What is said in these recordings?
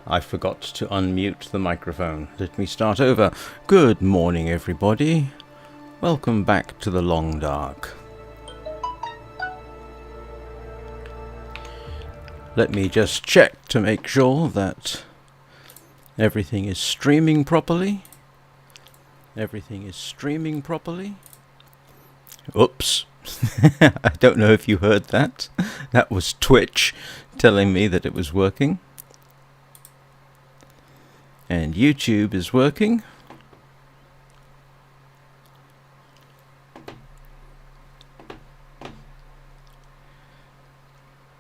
I forgot to unmute the microphone. Let me start over. Good morning, everybody. Welcome back to the Long Dark. Let me just check to make sure that everything is streaming properly. Everything is streaming properly. Oops. I don't know if you heard that. That was Twitch telling me that it was working. And YouTube is working.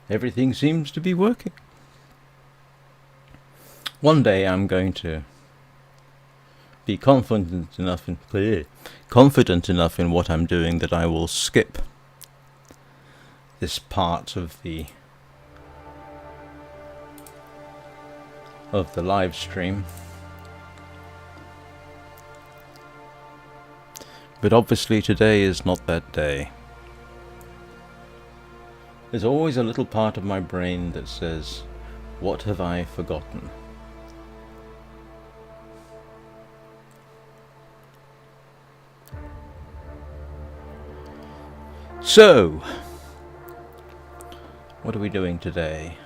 Everything seems to be working. One day I'm going to be confident enough in what I'm doing that I will skip this part of the live stream. But obviously today is not that day. There's always a little part of my brain that says, what have I forgotten? So, what are we doing today?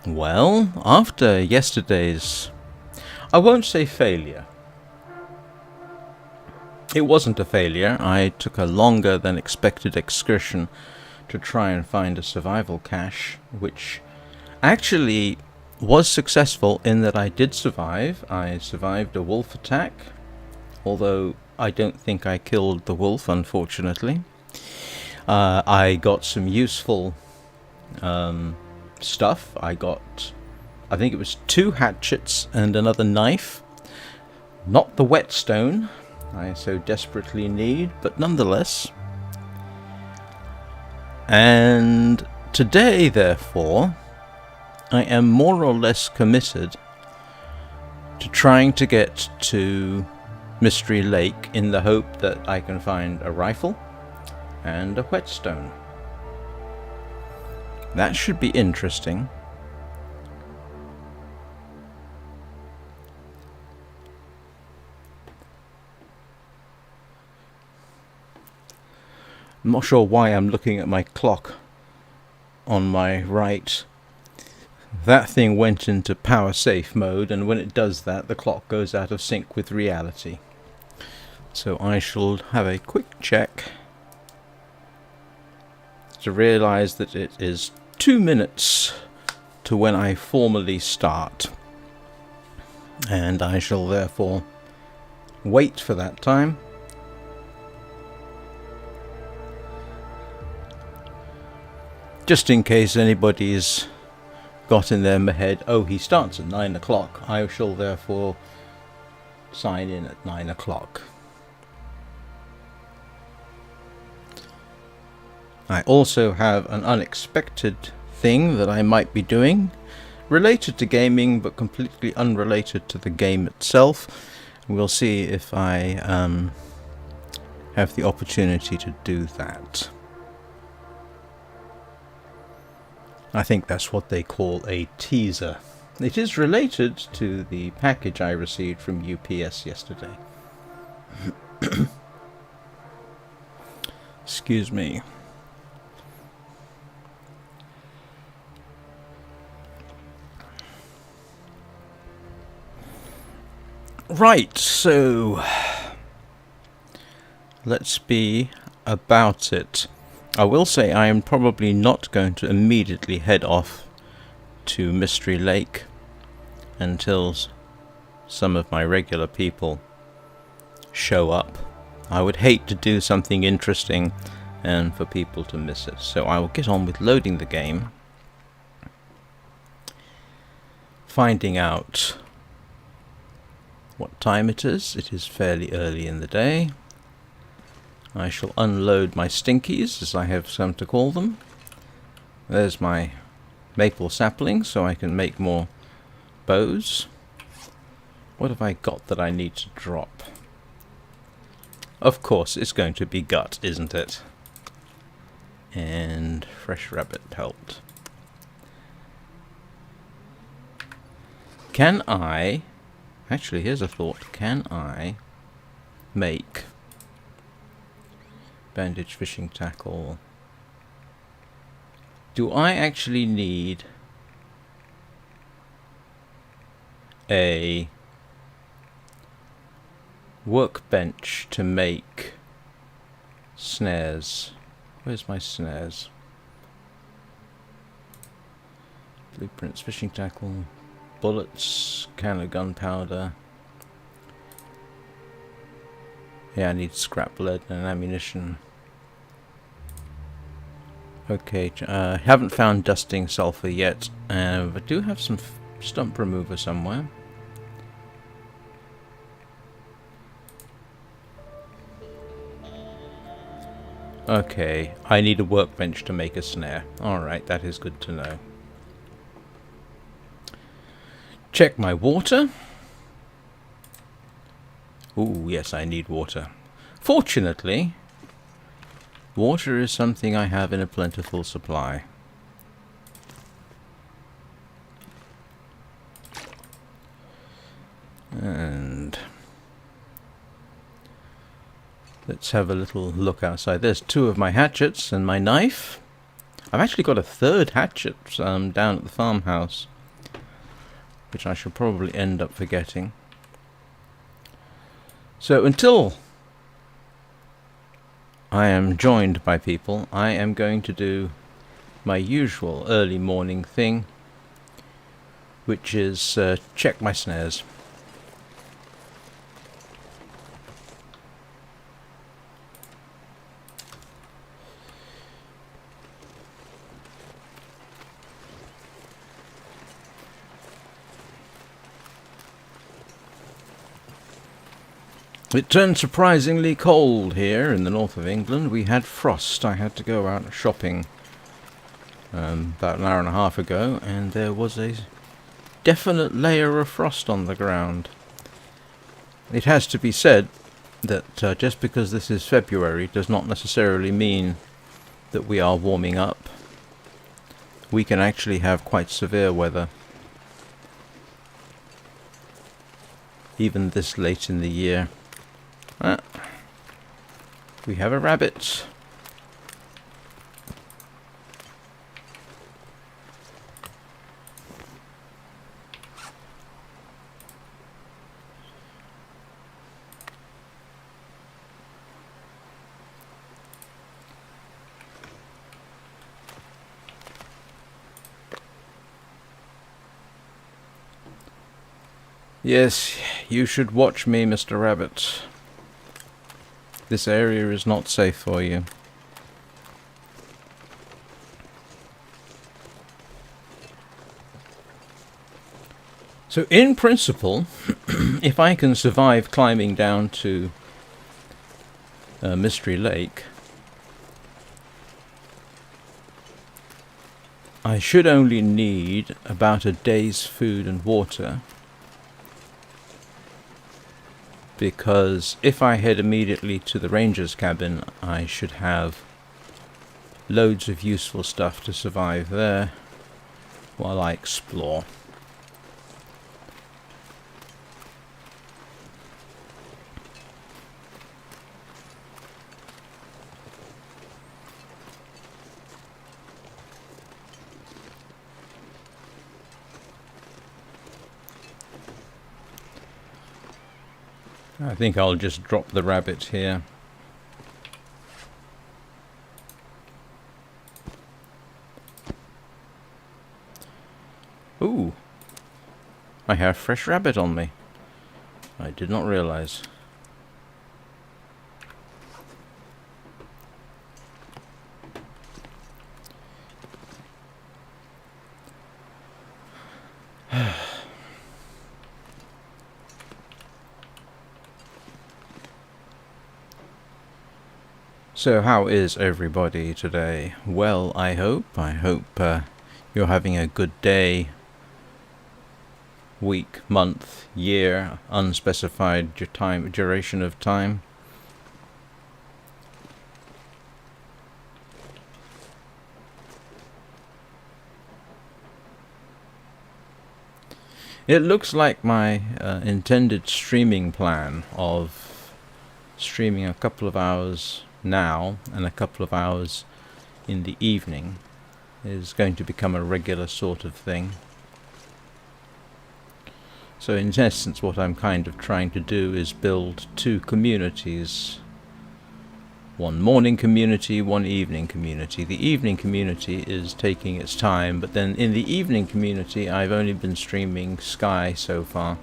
Well, after yesterday's, I won't say failure. It wasn't a failure. I took a longer than expected excursion to try and find a survival cache, which actually was successful in that I did survive. I survived a wolf attack, although I don't think I killed the wolf, unfortunately. I got some useful stuff. I think it was 2 hatchets and another knife. Not the whetstone I so desperately need, but nonetheless. And today, therefore, I am more or less committed to trying to get to Mystery Lake in the hope that I can find a rifle and a whetstone. That should be interesting. I'm not sure why I'm looking at my clock on my right. That thing went into power safe mode, and when it does that, the clock goes out of sync with reality. So I shall have a quick check to realize that it is 2 minutes to when I formally start. And I shall therefore wait for that time. Just in case anybody's got in their head, oh, he starts at 9 o'clock. I shall therefore sign in at 9 o'clock. I also have an unexpected thing that I might be doing, related to gaming but completely unrelated to the game itself. We'll see if I have the opportunity to do that. I think that's what they call a teaser. It is related to the package I received from UPS yesterday. Excuse me. Right, so let's be about it. I will say I am probably not going to immediately head off to Mystery Lake until some of my regular people show up. I would hate to do something interesting and for people to miss it. So I will get on with loading the game, finding out what time it is. It is fairly early in the day. I shall unload my stinkies, as I have some to call them. There's my maple sapling, so I can make more bows. What have I got that I need to drop? Of course, it's going to be gut, isn't it? And fresh rabbit pelt. Can I... Actually, here's a thought. Can I make bandage fishing tackle? Do I actually need a workbench to make snares? Where's my snares? Blueprints, fishing tackle, bullets, can of gunpowder. Yeah, I need scrap lead and ammunition. Okay, haven't found dusting sulfur yet. I do have some stump remover somewhere. Okay, I need a workbench to make a snare. Alright, that is good to know. Check my water. Ooh, yes, I need water. Fortunately, water is something I have in a plentiful supply. And let's have a little look outside. There's 2 of my hatchets and my knife. I've actually got a 3rd hatchet down at the farmhouse, which I shall probably end up forgetting. So until I am joined by people, I am going to do my usual early morning thing, which is check my snares. It turned surprisingly cold here in the north of England. We had frost. I had to go out shopping about an hour and a half ago, and there was a definite layer of frost on the ground. It has to be said that just because this is February does not necessarily mean that we are warming up. We can actually have quite severe weather, even this late in the year. We have a rabbit. Yes, you should watch me, Mr. Rabbit. This area is not safe for you. So in principle, if I can survive climbing down to Mystery Lake, I should only need about a day's food and water, because if I head immediately to the ranger's cabin, I should have loads of useful stuff to survive there while I explore. I think I'll just drop the rabbit here. Ooh, I have fresh rabbit on me. I did not realize. So how is everybody today? Well, I hope you're having a good day, week, month, year, unspecified duration of time. It looks like my intended streaming plan of streaming a couple of hours now and a couple of hours in the evening is going to become a regular sort of thing. So in essence what I'm kind of trying to do is build two communities. One morning community, one evening community. The evening community is taking its time, but then in the evening community I've only been streaming Sky so far,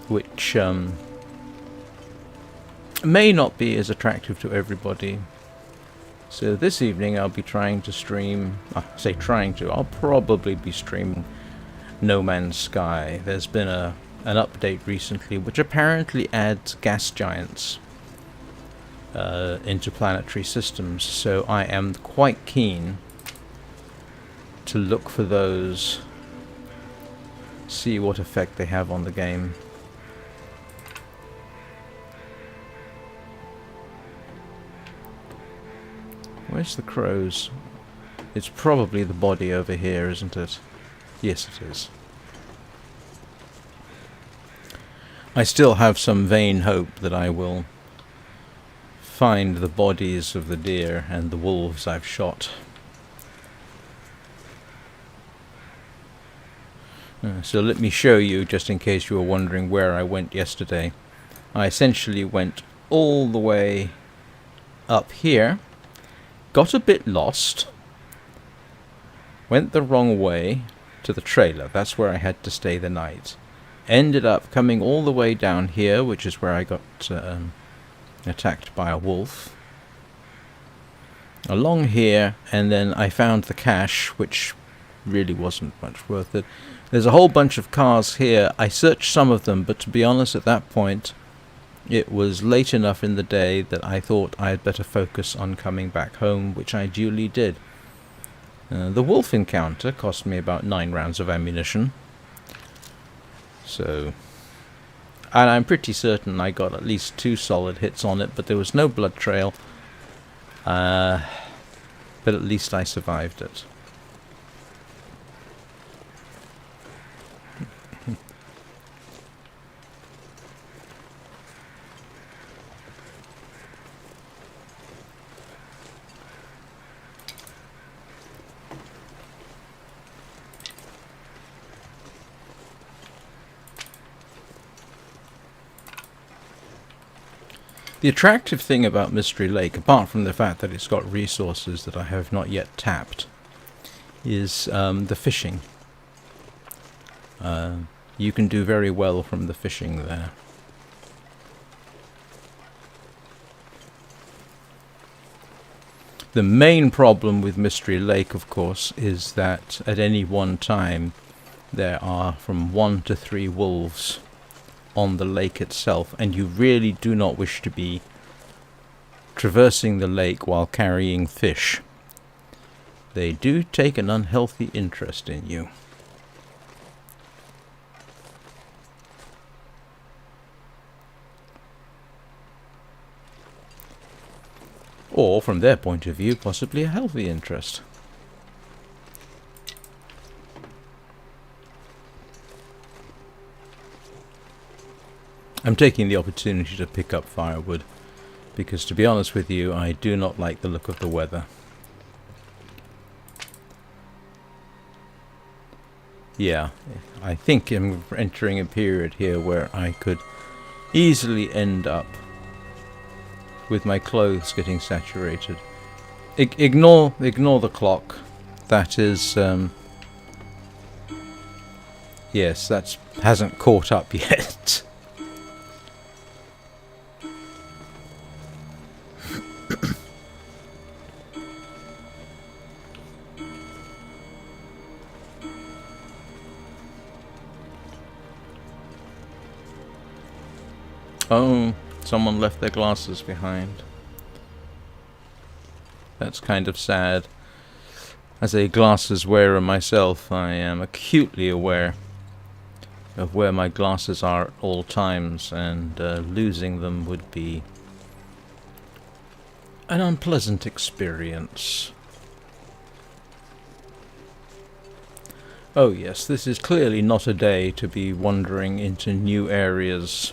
which may not be as attractive to everybody. So this evening I'll be trying to stream, I'll probably be streaming No Man's Sky. There's been an update recently which apparently adds gas giants into planetary systems, so I am quite keen to look for those, see what effect they have on the game. Where's the crows? It's probably the body over here, isn't it? Yes, it is. I still have some vain hope that I will find the bodies of the deer and the wolves I've shot. So let me show you, just in case you were wondering where I went yesterday. I essentially went all the way up here, got a bit lost, went the wrong way to the trailer. That's where I had to stay the night. Ended up coming all the way down here, which is where I got attacked by a wolf. Along here, and then I found the cache, which really wasn't much worth it. There's a whole bunch of cars here. I searched some of them, but to be honest, at that point it was late enough in the day that I thought I had better focus on coming back home, which I duly did. The wolf encounter cost me about 9 rounds of ammunition. So, and I'm pretty certain I got at least 2 solid hits on it, but there was no blood trail. But at least I survived it. The attractive thing about Mystery Lake, apart from the fact that it's got resources that I have not yet tapped, is the fishing. You can do very well from the fishing there. The main problem with Mystery Lake, of course, is that at any one time there are from 1 to 3 wolves on the lake itself, and you really do not wish to be traversing the lake while carrying fish. They do take an unhealthy interest in you. Or, from their point of view, possibly a healthy interest. I'm taking the opportunity to pick up firewood, because to be honest with you, I do not like the look of the weather. Yeah, I think I'm entering a period here where I could easily end up with my clothes getting saturated. Ignore the clock. That is, yes, that hasn't caught up yet. Oh, someone left their glasses behind. That's kind of sad. As a glasses wearer myself, I am acutely aware of where my glasses are at all times, and losing them would be an unpleasant experience. Oh yes, this is clearly not a day to be wandering into new areas.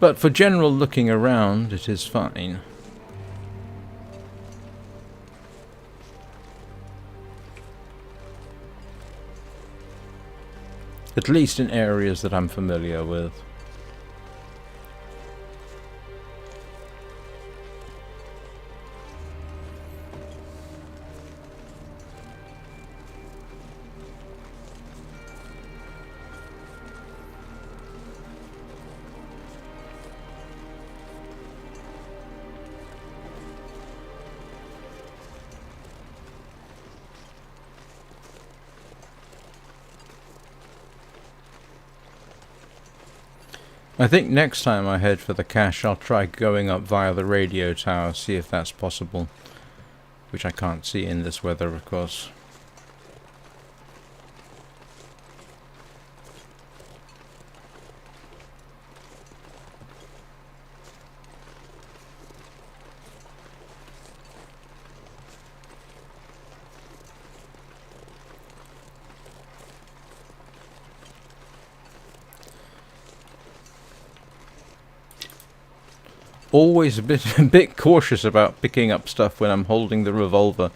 But for general looking around, it is fine. At least in areas that I'm familiar with. I think next time I head for the cache, I'll try going up via the radio tower, see if that's possible. Which I can't see in this weather, of course. Always a bit cautious about picking up stuff when I'm holding the revolver.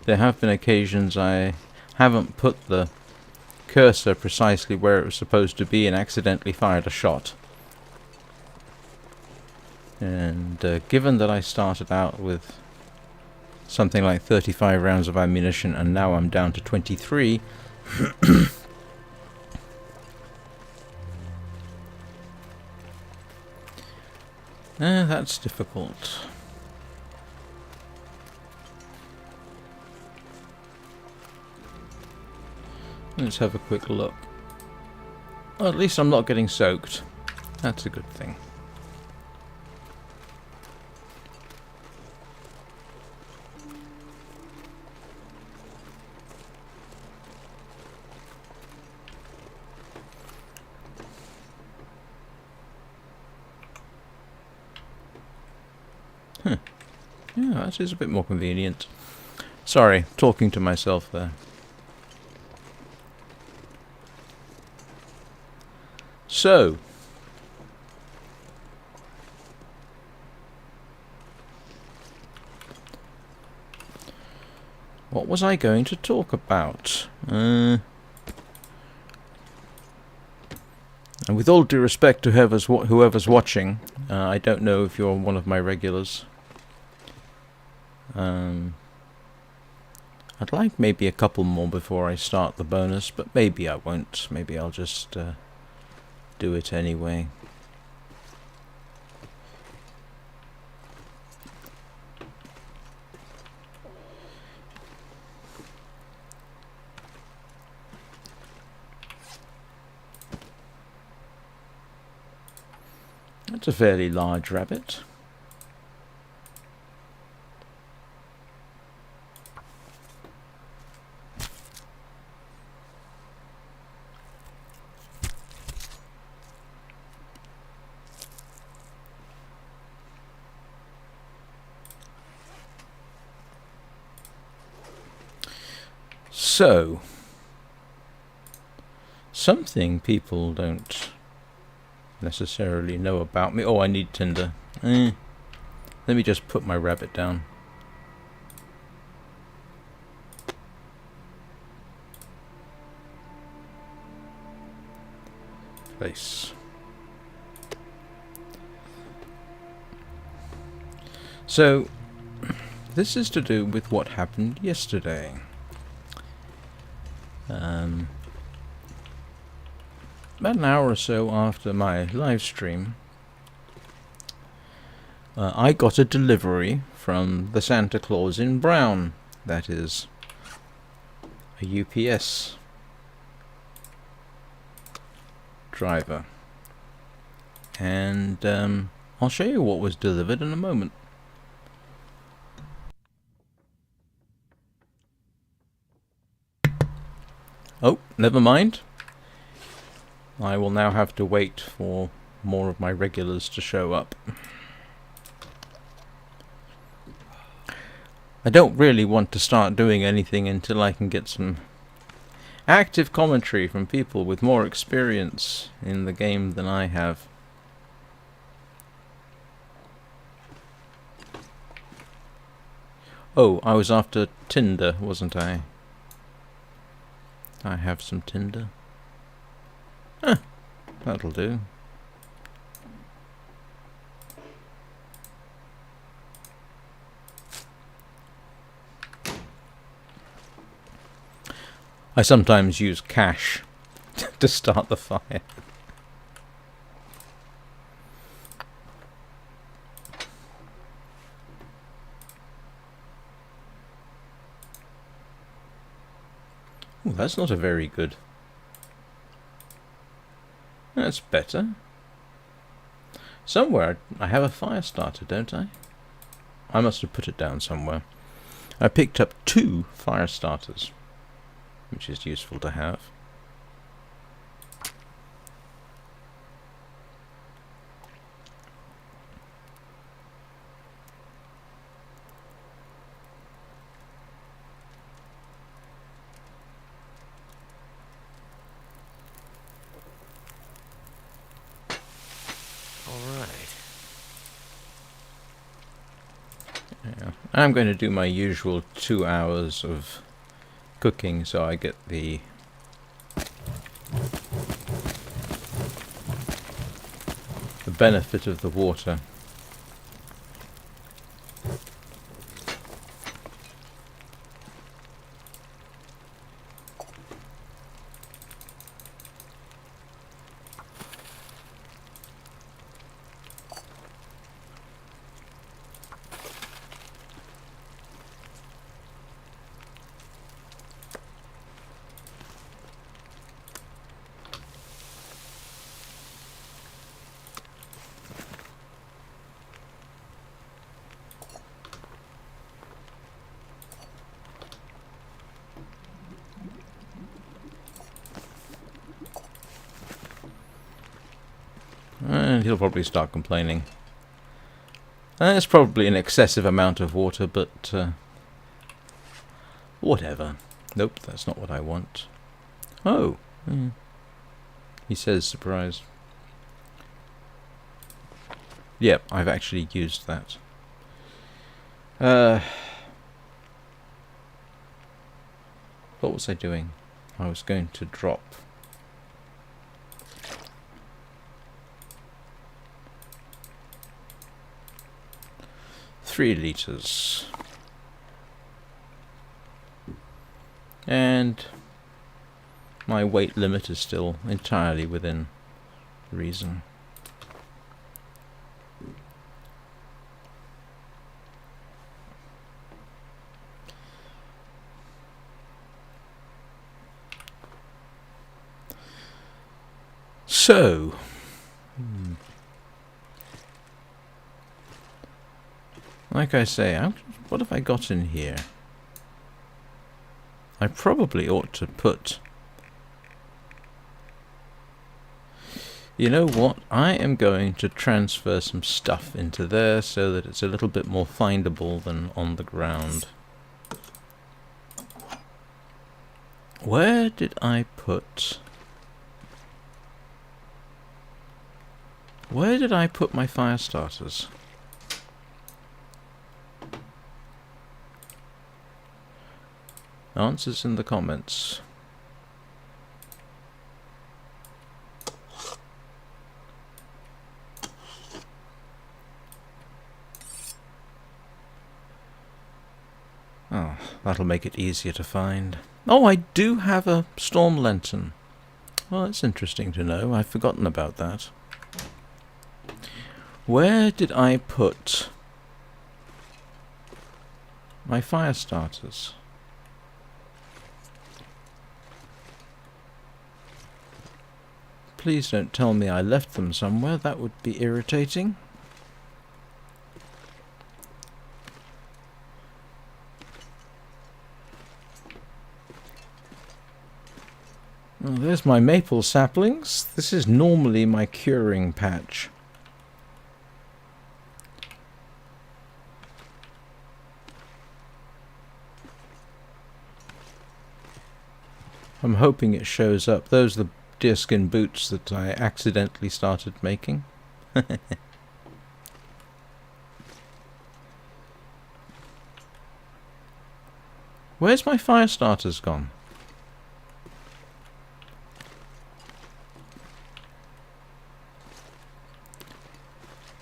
There have been occasions I haven't put the cursor precisely where it was supposed to be and accidentally fired a shot. And given that I started out with something like 35 rounds of ammunition and now I'm down to 23, that's difficult. Let's have a quick look. Well, at least I'm not getting soaked. That's a good thing. Yeah, that is a bit more convenient. Sorry, talking to myself there. So, what was I going to talk about? And with all due respect to whoever's watching, I don't know if you're one of my regulars. I'd like maybe a couple more before I start the bonus, but maybe I won't. Maybe I'll just do it anyway. That's a fairly large rabbit. So, something people don't necessarily know about me. Oh, I need tinder. Let me just put my rabbit down. Place. So, this is to do with what happened yesterday. About an hour or so after my live stream, I got a delivery from the Santa Claus in Brown. That is a UPS driver. And I'll show you what was delivered in a moment. Oh, never mind. I will now have to wait for more of my regulars to show up. I don't really want to start doing anything until I can get some active commentary from people with more experience in the game than I have. Oh, I was after tinder, wasn't I? I have some tinder. Huh, that'll do. I sometimes use cash to start the fire. Ooh, that's not a very good. That's better. Somewhere I have a fire starter, don't I? I must have put it down somewhere. I picked up 2 fire starters, which is useful to have. Yeah. I'm going to do my usual 2 hours of cooking so I get the benefit of the water. And he'll probably start complaining. It's probably an excessive amount of water, but whatever. Nope, that's not what I want. Oh. He says surprised. Yep, I've actually used that. What was I doing? I was going to drop 3 liters. And my weight limit is still entirely within reason. So, like I say, what have I got in here? I probably ought to put... You know what? I am going to transfer some stuff into there so that it's a little bit more findable than on the ground. Where did I put... Where did I put my fire starters? Answers in the comments. Oh, that'll make it easier to find. Oh, I do have a storm lantern. Well, that's interesting to know. I've forgotten about that. Where did I put my fire starters? Please don't tell me I left them somewhere. That would be irritating. Well, there's my maple saplings. This is normally my curing patch. I'm hoping it shows up. Those are the deerskin boots that I accidentally started making. Where's my fire starters gone?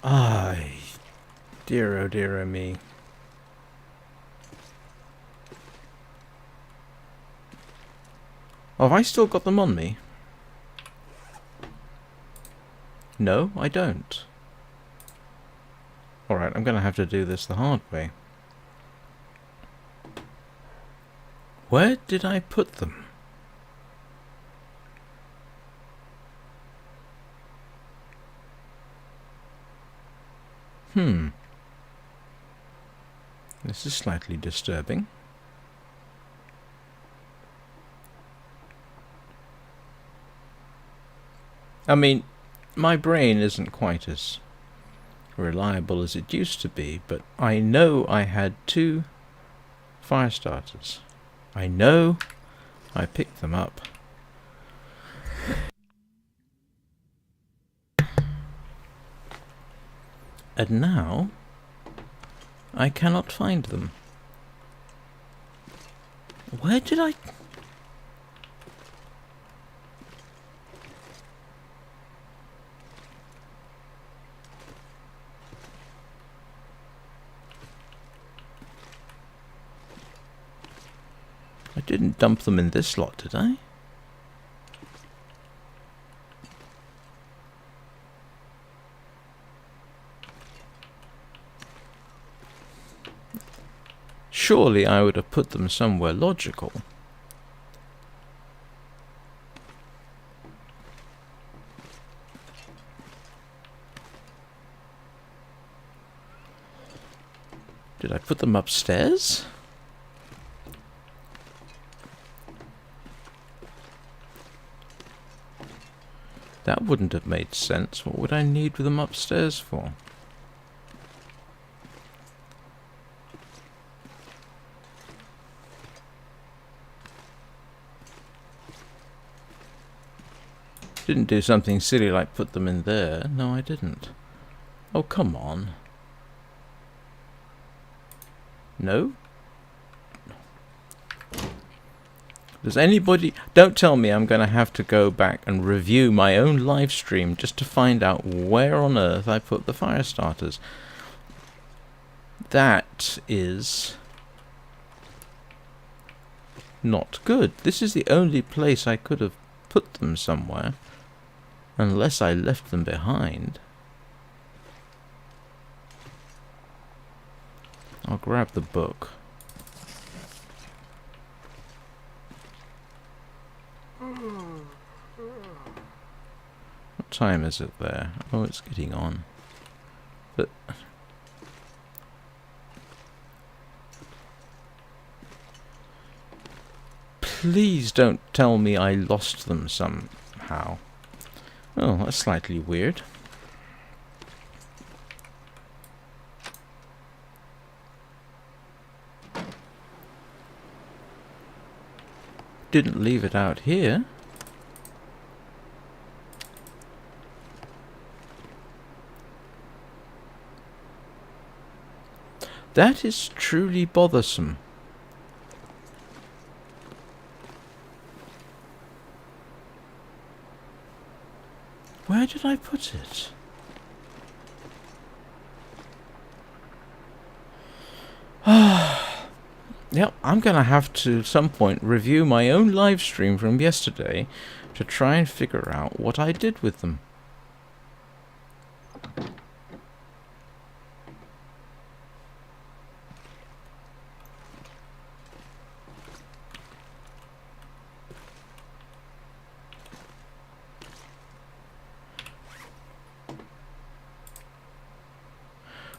Ay, dear oh me. Oh, have I still got them on me? No, I don't. Alright, I'm going to have to do this the hard way. Where did I put them? This is slightly disturbing. I mean, my brain isn't quite as reliable as it used to be, but I know I had 2 fire starters. I know I picked them up. And now I cannot find them. Where did I... I didn't dump them in this slot, did I? Surely I would have put them somewhere logical. Did I put them upstairs? That wouldn't have made sense. What would I need them upstairs for? Didn't do something silly like put them in there. No, I didn't. Oh, come on. No? Does anybody... Don't tell me I'm going to have to go back and review my own live stream just to find out where on earth I put the fire starters. That is not good. This is the only place I could have put them somewhere, unless I left them behind. I'll grab the book. What time is it there? Oh, it's getting on. But please don't tell me I lost them somehow. Oh, that's slightly weird. Didn't leave it out here. That is truly bothersome. Where did I put it? Yep, I'm going to have to, at some point, review my own live stream from yesterday to try and figure out what I did with them.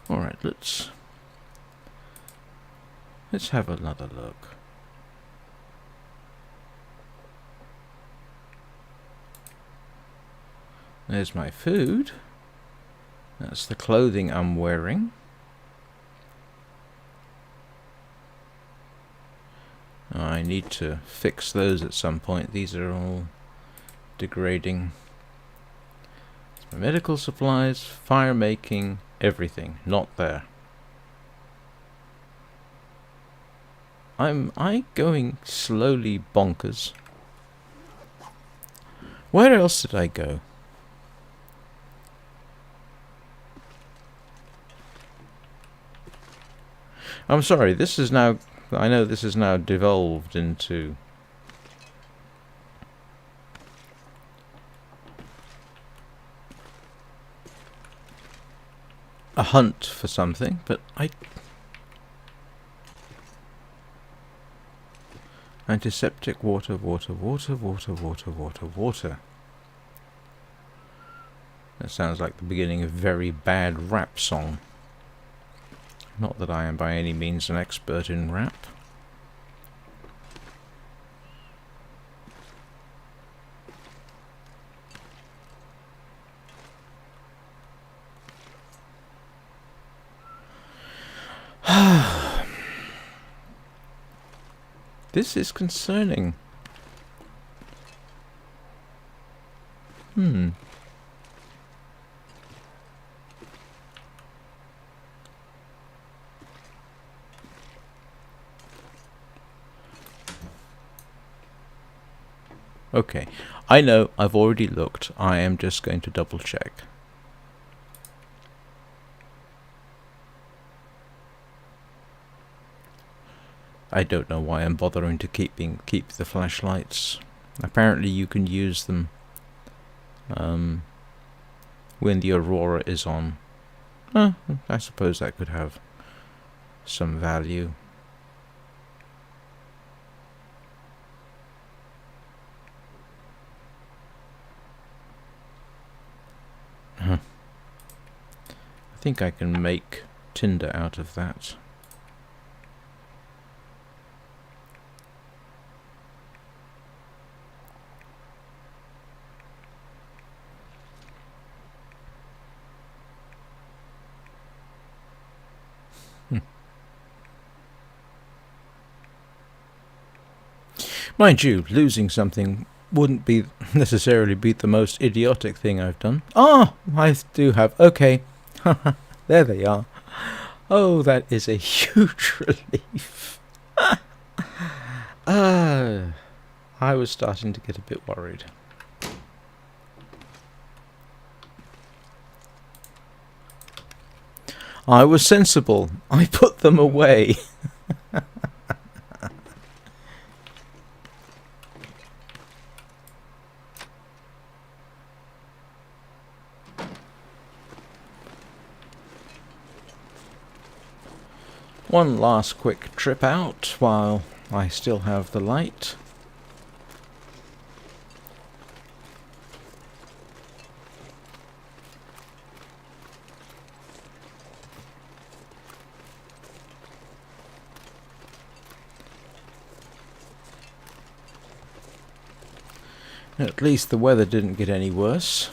Alright, let's have another look. There's my food. That's the clothing I'm wearing. I need to fix those at some point. These are all degrading. My medical supplies, fire making, everything. Not there. Am I going slowly bonkers? Where else did I go? I'm sorry, this is now... I know this is now devolved into... a hunt for something, but Antiseptic, water. That sounds like the beginning of a very bad rap song. Not that I am by any means an expert in rap. This is concerning. Okay, I know I've already looked. I am just going to double check. I don't know why I'm bothering to keep the flashlights. Apparently you can use them when the aurora is on. I suppose that could have some value. I think I can make tinder out of that. Mind you, losing something wouldn't be necessarily be the most idiotic thing I've done. Ah, I do have. Okay. There they are. Oh, that is a huge relief. I was starting to get a bit worried. I was sensible. I put them away. One last quick trip out while I still have the light. At least the weather didn't get any worse.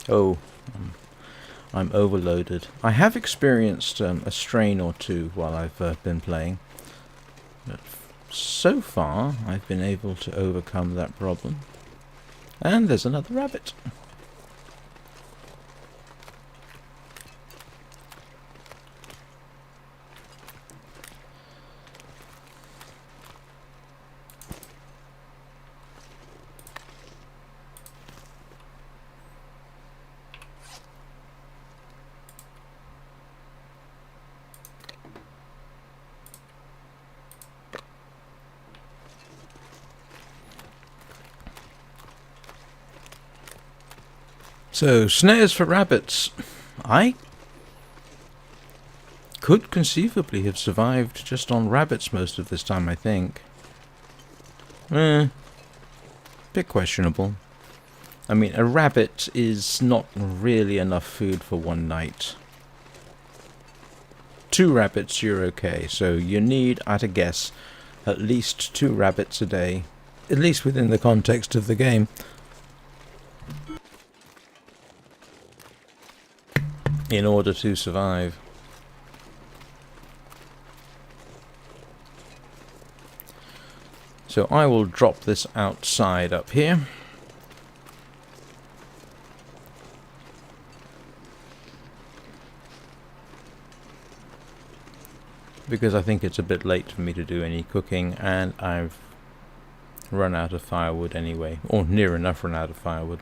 Oh, I'm overloaded. I have experienced a strain or two while I've been playing, but so far I've been able to overcome that problem. And there's another rabbit. So, snares for rabbits. I could conceivably have survived just on rabbits most of this time, I think. Bit questionable. I mean, a rabbit is not really enough food for one night. 2 rabbits, you're okay. So you need, at a guess, at least 2 rabbits a day at least within the context of the game. In order to survive. So I will drop this outside up here. Because I think it's a bit late for me to do any cooking, and I've run out of firewood anyway, or near enough run out of firewood.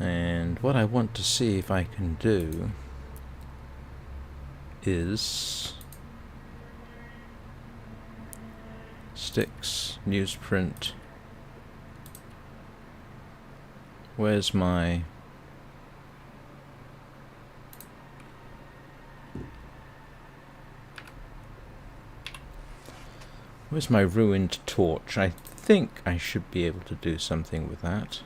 And what I want to see if I can do is sticks, newsprint. Where's my ruined torch? I think I should be able to do something with that.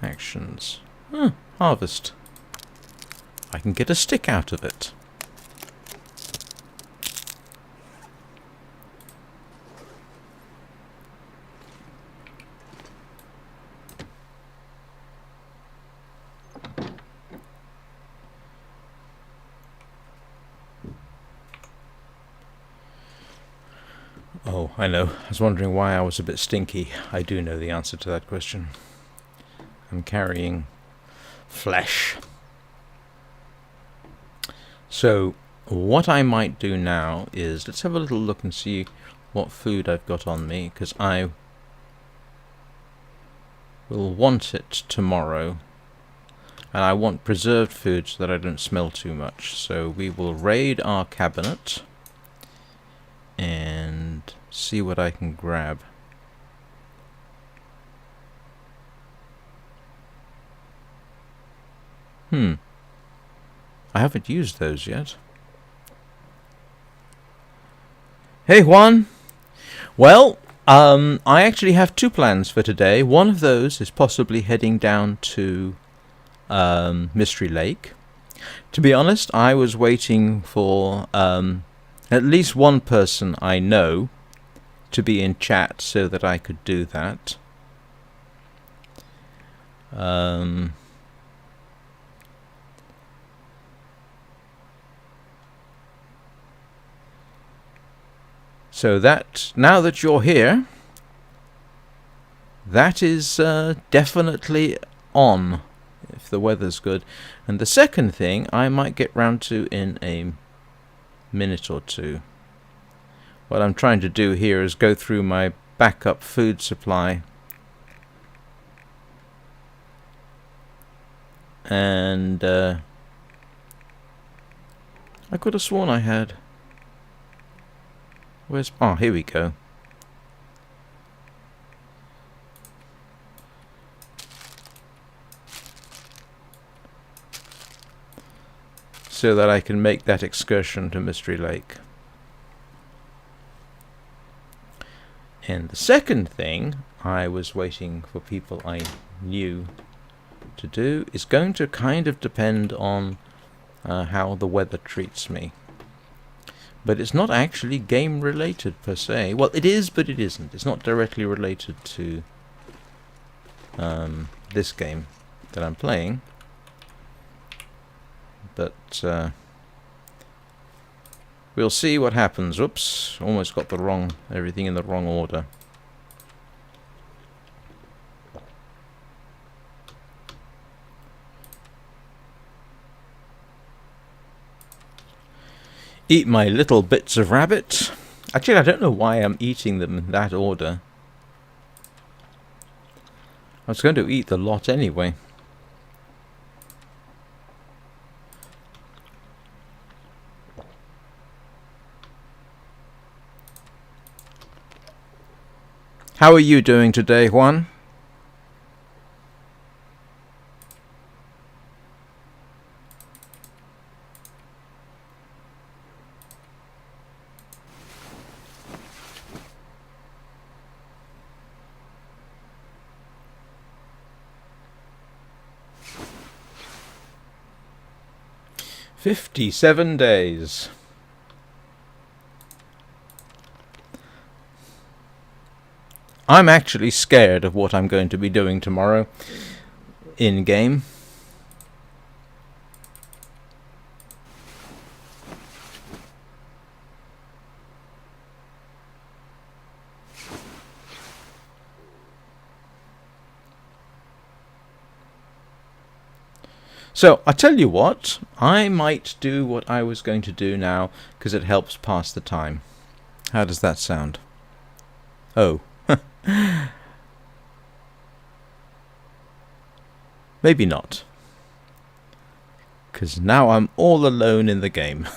Actions. Harvest. I can get a stick out of it. Oh, I know. I was wondering why I was a bit stinky. I do know the answer to that question. I'm carrying flesh. So, what I might do now is, let's have a little look and see what food I've got on me, because I will want it tomorrow. And I want preserved food so that I don't smell too much. So we will raid our cabinet and see what I can grab. I haven't used those yet. Hey Juan! Well, I actually have two plans for today. One of those is possibly heading down to Mystery Lake. To be honest, I was waiting for at least one person I know to be in chat so that I could do that. So that, now that you're here, that is definitely on, if the weather's good. And the second thing I might get round to in a minute or two. What I'm trying to do here is go through my backup food supply. And I could have sworn I had... Where's... Oh, here we go. So that I can make that excursion to Mystery Lake. And the second thing I was waiting for people I knew to do is going to kind of depend on how the weather treats me. But it's not actually game related per se. Well, it is, but it isn't. It's not directly related to this game that I'm playing. But we'll see what happens. Oops, almost got everything in the wrong order. Eat my little bits of rabbit. Actually, I don't know why I'm eating them in that order. I was going to eat the lot anyway. How are you doing today, Juan? 57 days. I'm actually scared of what I'm going to be doing tomorrow in game. So, I tell you what, I might do what I was going to do now, because it helps pass the time. How does that sound? Oh. Maybe not. Because now I'm all alone in the game.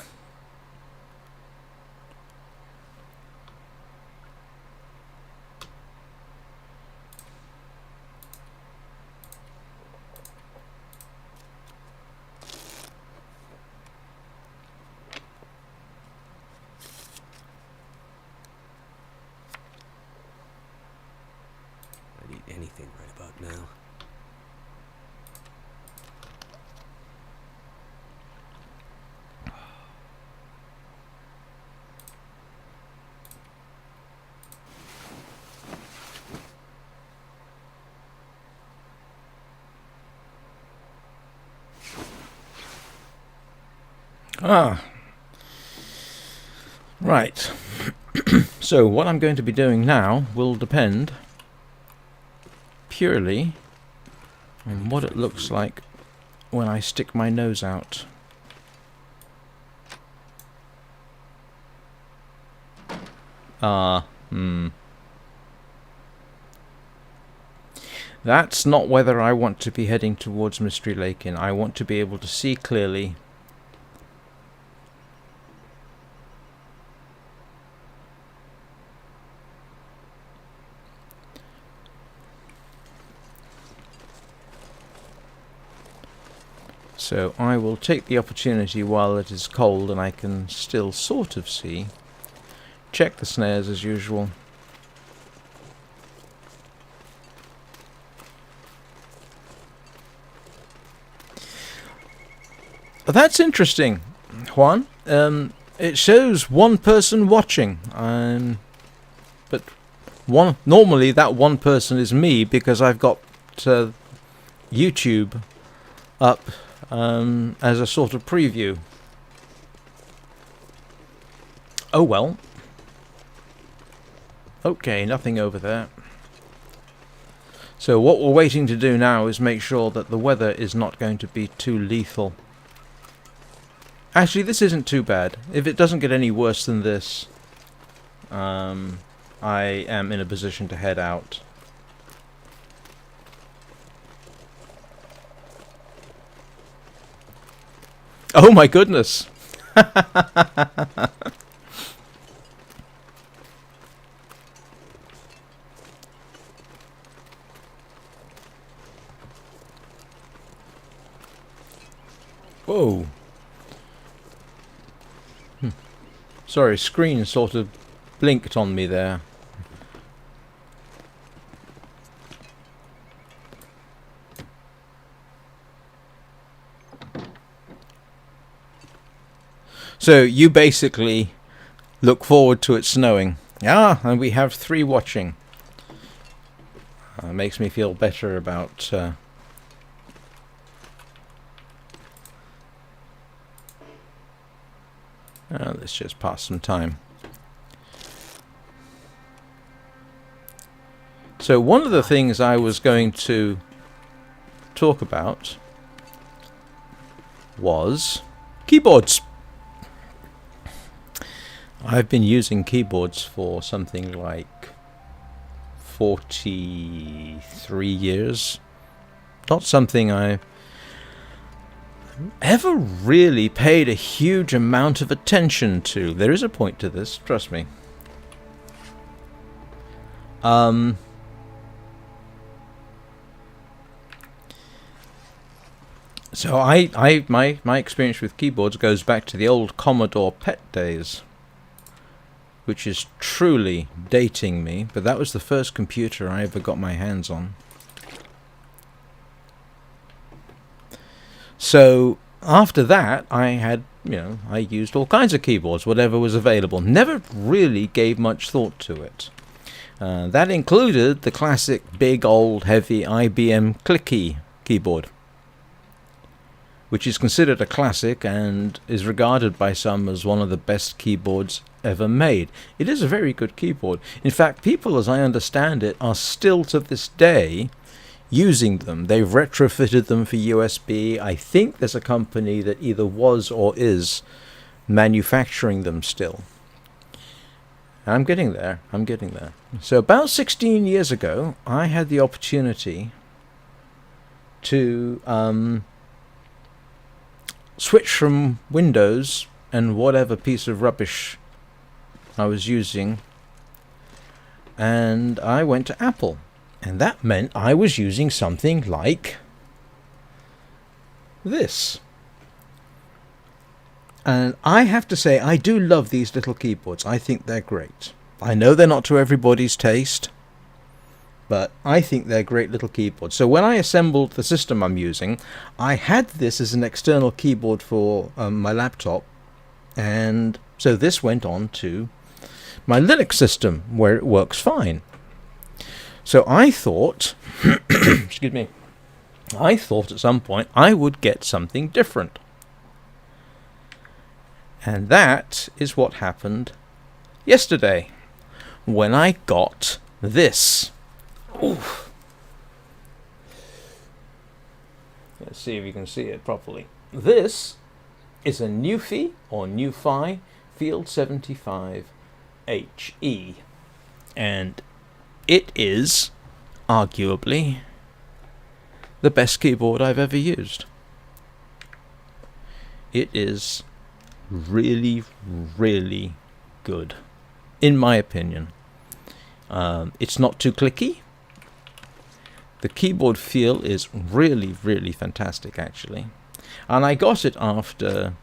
Anything right about now. Ah. Right. So what I'm going to be doing now will depend purely on what it looks like when I stick my nose out. That's not whether I want to be heading towards Mystery Lake Inn. I want to be able to see clearly. So I will take the opportunity while it is cold and I can still sort of see. Check the snares as usual. That's interesting, Juan. It shows one person watching, but normally that one person is me because I've got YouTube up as a sort of preview. Oh well. Okay, nothing over there. So what we're waiting to do now is make sure that the weather is not going to be too lethal. Actually, this isn't too bad. If it doesn't get any worse than this, I am in a position to head out. Oh my goodness! Whoa! Sorry, screen sort of blinked on me there. So you basically look forward to it snowing. Ah, and we have 3 watching. Makes me feel better about... let's just pass some time. So one of the things I was going to talk about was keyboards. I've been using keyboards for something like 43 years. Not something I ever really paid a huge amount of attention to. There is a point to this, trust me. So my experience with keyboards goes back to the old Commodore PET days, which is truly dating me, but that was the first computer I ever got my hands on. So after that, I used all kinds of keyboards, whatever was available. Never really gave much thought to it. That included the classic big old heavy IBM clicky keyboard, which is considered a classic and is regarded by some as one of the best keyboards ever made. It is a very good keyboard. In fact, people, as I understand it, are still to this day using them. They've retrofitted them for USB. I think there's a company that either was or is manufacturing them still. I'm getting there. So about 16 years ago, I had the opportunity to switch from Windows and whatever piece of rubbish I was using, and I went to Apple. And that meant I was using something like this. And I have to say, I do love these little keyboards. I think they're great. I know they're not to everybody's taste, but I think they're great little keyboards. So when I assembled the system I'm using, I had this as an external keyboard for my laptop, and so this went on to my Linux system, where it works fine. So I thought, excuse me, I thought at some point I would get something different. And that is what happened yesterday, when I got this. Oof. Let's see if you can see it properly. This is a Nuphy or Nuphy Field75 HE, and it is arguably the best keyboard I've ever used. It is really, really good, in my opinion. It's not too clicky. The keyboard feel is really, really fantastic, actually. And I got it after,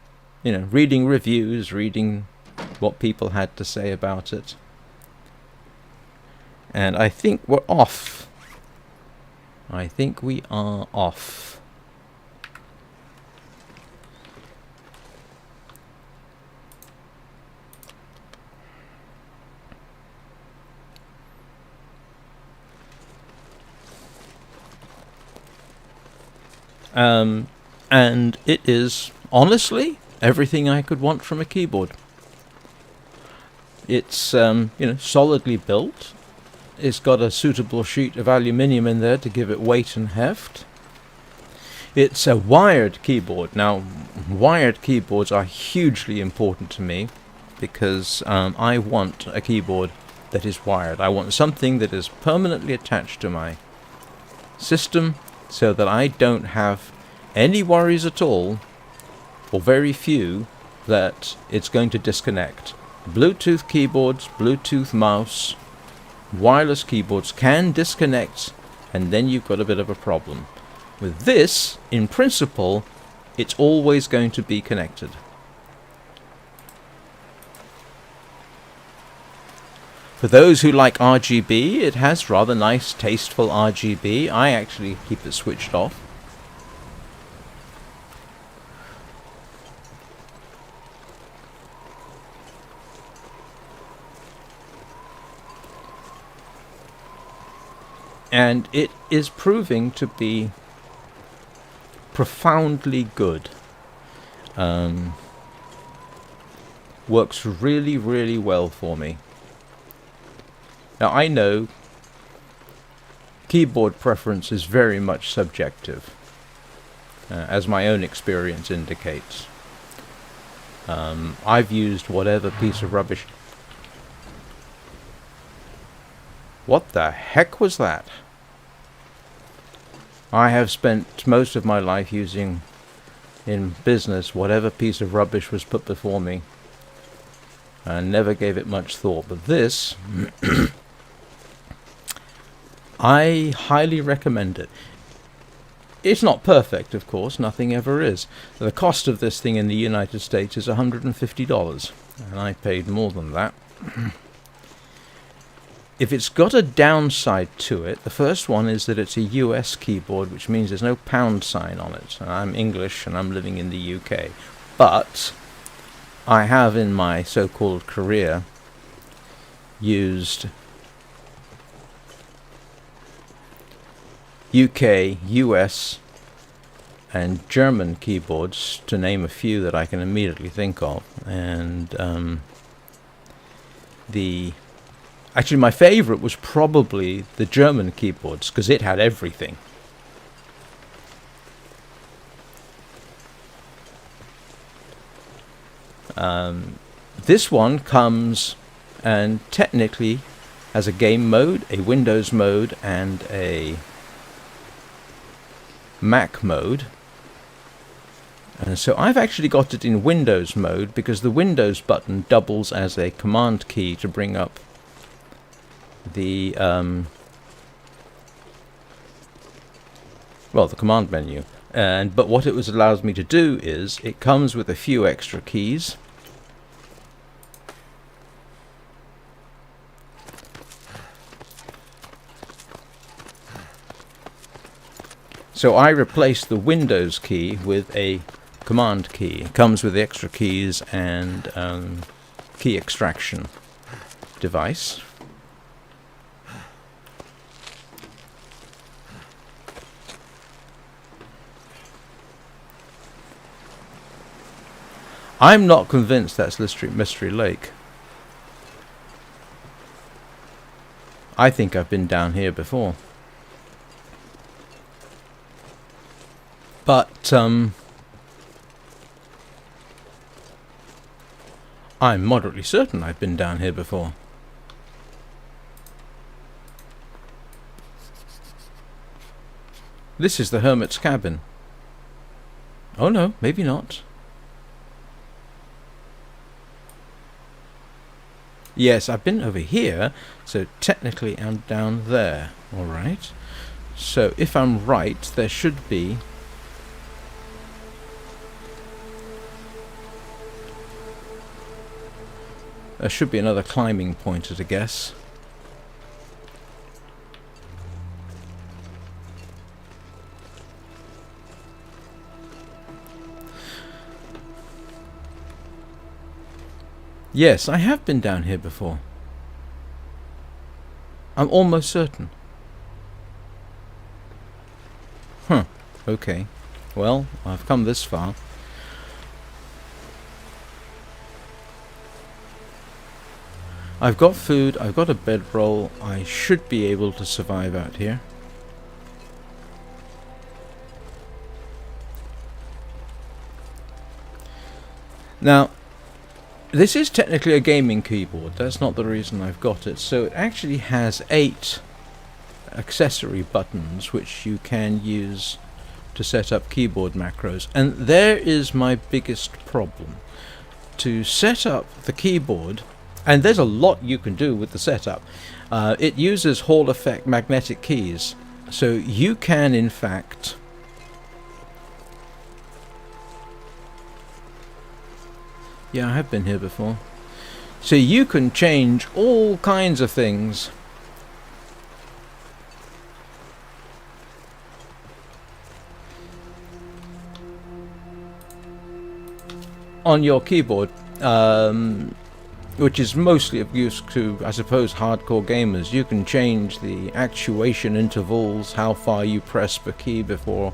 reading reviews, reading what people had to say about it. And I think we're off. I think we are off. And it is, honestly, everything I could want from a keyboard. It's, solidly built. It's got a suitable sheet of aluminium in there to give it weight and heft. It's a wired keyboard. Now, wired keyboards are hugely important to me because I want a keyboard that is wired. I want something that is permanently attached to my system so that I don't have any worries at all, or very few, that it's going to disconnect. Bluetooth keyboards, Bluetooth mouse, wireless keyboards can disconnect, and then you've got a bit of a problem. With this, in principle, it's always going to be connected. For those who like RGB, it has rather nice, tasteful RGB. I actually keep it switched off. And it is proving to be profoundly good. Works really, really well for me. Now, I know keyboard preference is very much subjective, as my own experience indicates. I've used whatever piece of rubbish. What the heck was that? I have spent most of my life using, in business, whatever piece of rubbish was put before me, and never gave it much thought. But this, I highly recommend it. It's not perfect, of course, nothing ever is. The cost of this thing in the United States is $150, and I paid more than that. if it's got a downside to it, the first one is that it's a US keyboard, which means there's no pound sign on it. And I'm English and I'm living in the UK. But I have in my so-called career used UK, US and German keyboards, to name a few that I can immediately think of. And actually my favorite was probably the German keyboards, because it had everything. This one comes and technically has a game mode, a Windows mode and a Mac mode. And so I've actually got it in Windows mode, because the Windows button doubles as a command key to bring up the the command menu. But what it allows me to do is it comes with a few extra keys. So I replaced the Windows key with a command key. It comes with extra keys and key extraction device. I'm not convinced that's Mystery Lake. I think I've been down here before. But I'm moderately certain I've been down here before. This is the Hermit's Cabin. Oh no, maybe not. Yes, I've been over here, so technically I'm down there. Alright. So if I'm right, there should be... there should be another climbing point at a guess. Yes, I have been down here before. I'm almost certain. Huh. Okay. Well, I've come this far. I've got food, I've got a bedroll, I should be able to survive out here. Now, this is technically a gaming keyboard, that's not the reason I've got it. So it actually has 8 accessory buttons which you can use to set up keyboard macros. And there is my biggest problem. To set up the keyboard, and there's a lot you can do with the setup. It uses Hall effect magnetic keys, so you can in fact I have been here before. So you can change all kinds of things on your keyboard. Which is mostly of use to, I suppose, hardcore gamers. You can change the actuation intervals, how far you press per key before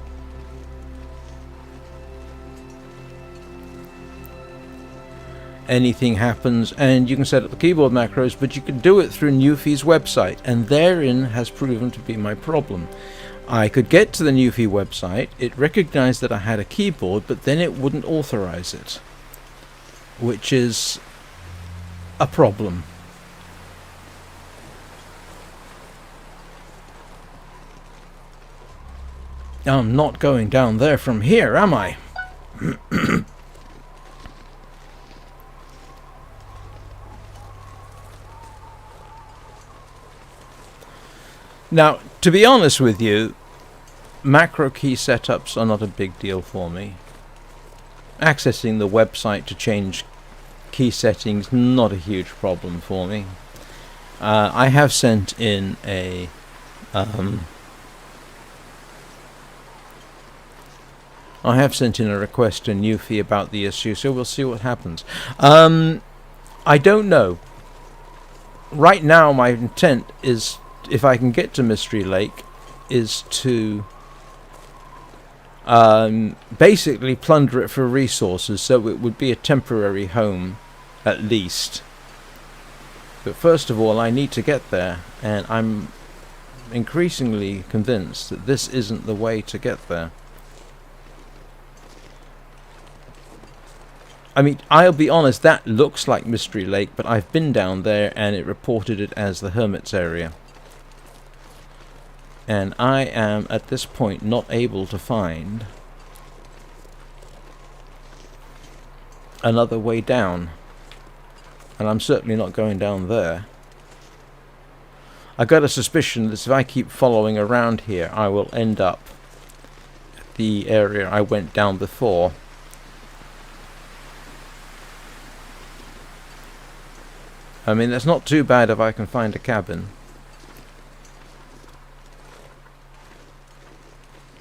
anything happens, and you can set up the keyboard macros, but you can do it through Nuphy's website, and therein has proven to be my problem. I could get to the Nuphy website, it recognized that I had a keyboard, but then it wouldn't authorize it, which is a problem. I'm not going down there from here, am I? Now, to be honest with you, macro key setups are not a big deal for me. Accessing the website to change key settings, not a huge problem for me. I have sent in a request to Nuphy about the issue, so we'll see what happens. I don't know. Right now, my intent is, if I can get to Mystery Lake, is to basically plunder it for resources, so it would be a temporary home, at least. But first of all, I need to get there, and I'm increasingly convinced that this isn't the way to get there. I mean, I'll be honest, that looks like Mystery Lake, but I've been down there and it reported it as the Hermit's area. And I am, at this point, not able to find another way down. And I'm certainly not going down there. I got a suspicion that if I keep following around here, I will end up at the area I went down before. I mean, it's not too bad if I can find a cabin.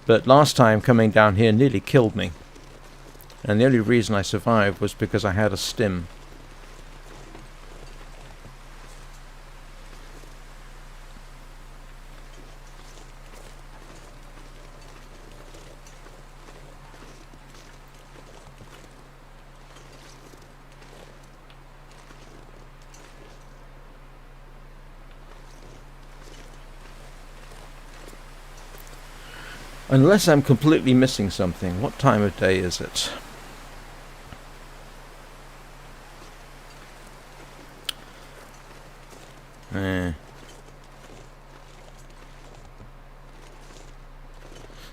But last time coming down here nearly killed me. And the only reason I survived was because I had a stim. Unless I'm completely missing something. What time of day is it?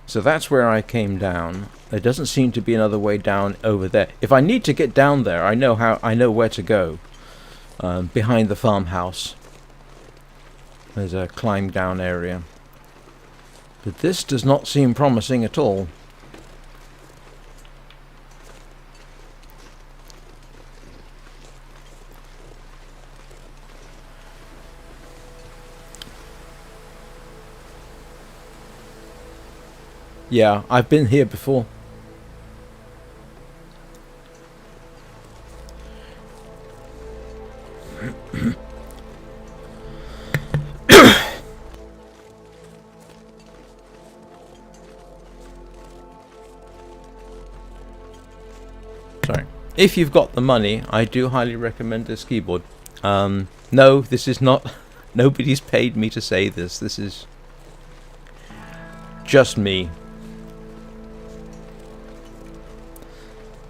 So that's where I came down. There doesn't seem to be another way down over there. If I need to get down there, I know where to go. Behind the farmhouse. There's a climb down area. But this does not seem promising at all. Yeah, I've been here before. Sorry. If you've got the money, I do highly recommend this keyboard. No, this is not... Nobody's paid me to say this. This is just me.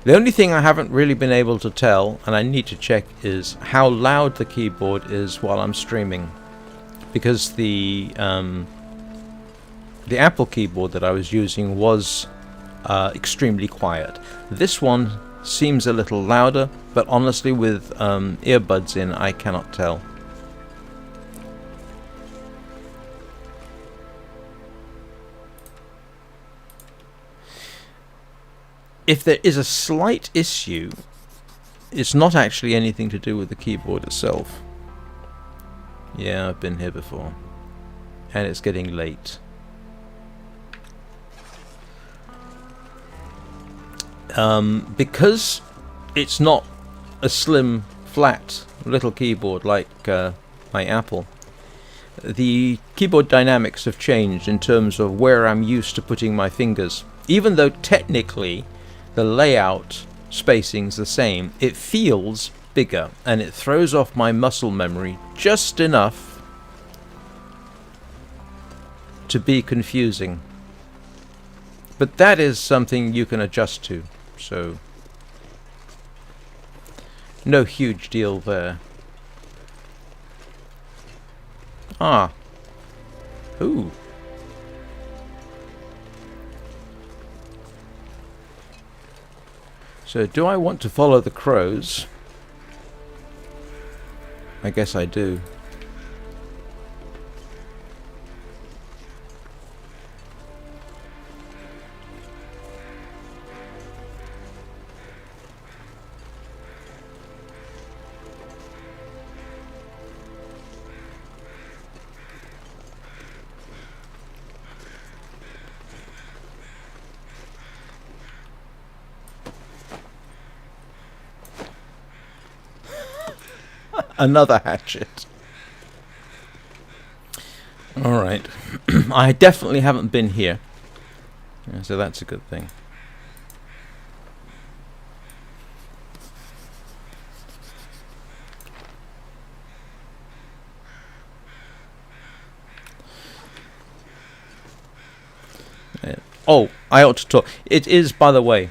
The only thing I haven't really been able to tell, and I need to check, is how loud the keyboard is while I'm streaming. Because the Apple keyboard that I was using was extremely quiet. This one seems a little louder, but honestly with earbuds in, I cannot tell. If there is a slight issue, it's not actually anything to do with the keyboard itself. Yeah, I've been here before. And it's getting late. Because it's not a slim, flat, little keyboard like my Apple, the keyboard dynamics have changed in terms of where I'm used to putting my fingers. Even though technically the layout spacing's the same, it feels bigger and it throws off my muscle memory just enough to be confusing. But that is something you can adjust to, so no huge deal there. Ah. Ooh. So, do I want to follow the crows? I guess I do. Another hatchet. Alright. I definitely haven't been here. Yeah, so that's a good thing. Oh, I ought to talk. It is, by the way,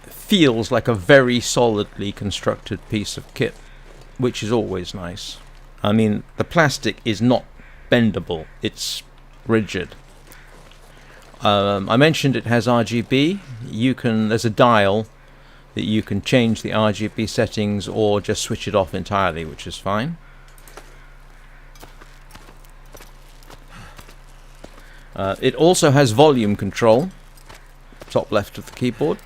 feels like a very solidly constructed piece of kit, which is always nice. I mean, the plastic is not bendable, it's rigid. I mentioned it has RGB. There's a dial that you can change the RGB settings or just switch it off entirely, which is fine. It also has volume control, top left of the keyboard,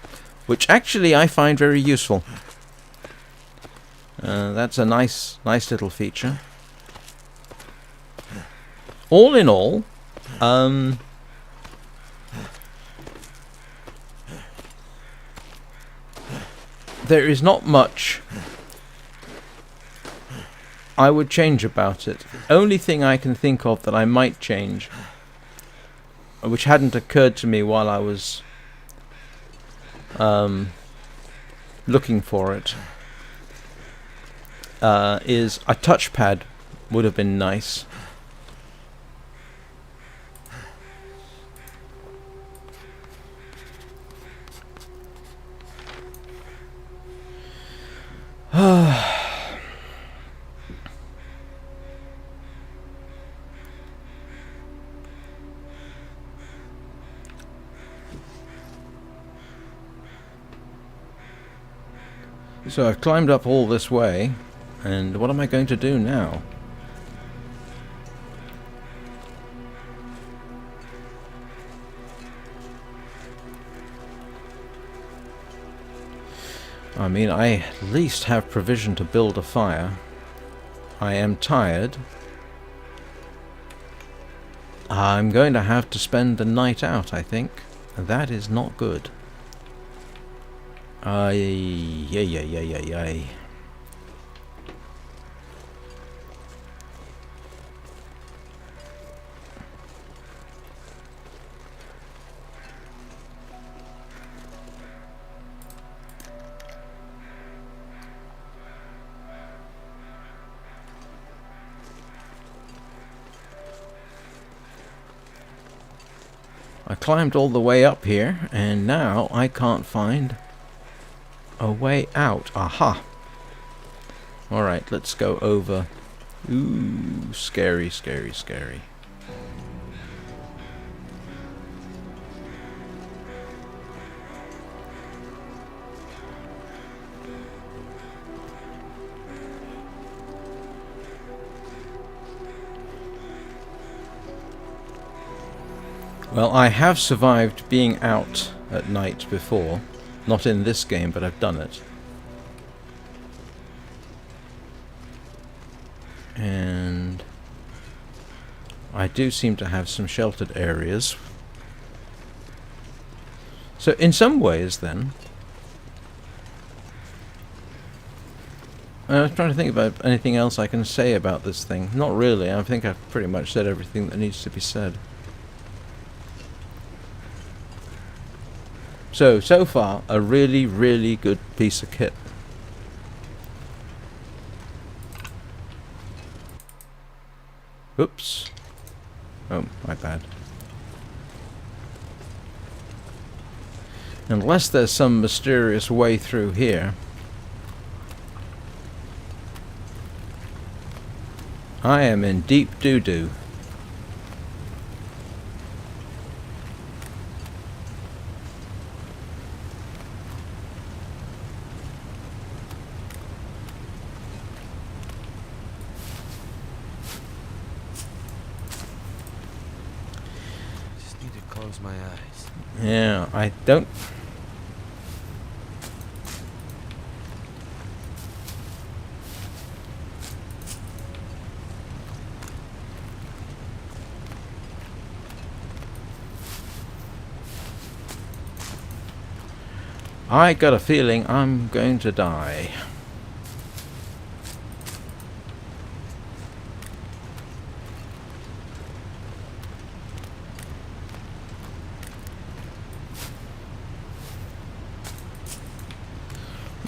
which actually I find very useful. That's a nice little feature. All in all, there is not much I would change about it. The only thing I can think of that I might change, which hadn't occurred to me while I was looking for it, is a touchpad would have been nice. So I've climbed up all this way, and what am I going to do now? I mean, I at least have provision to build a fire. I am tired. I'm going to have to spend the night out, I think. That is not good. Ay. I climbed all the way up here, and now I can't find a way out. Aha! Alright, let's go over. Ooh, scary. Well, I have survived being out at night before. Not in this game, but I've done it. And I do seem to have some sheltered areas. So in some ways then, I was trying to think about anything else I can say about this thing. Not really. I think I've pretty much said everything that needs to be said. So far, a really good piece of kit. Oops. Oh, my bad. Unless there's some mysterious way through here, I am in deep doo-doo. My eyes. Yeah, I don't... I got a feeling I'm going to die.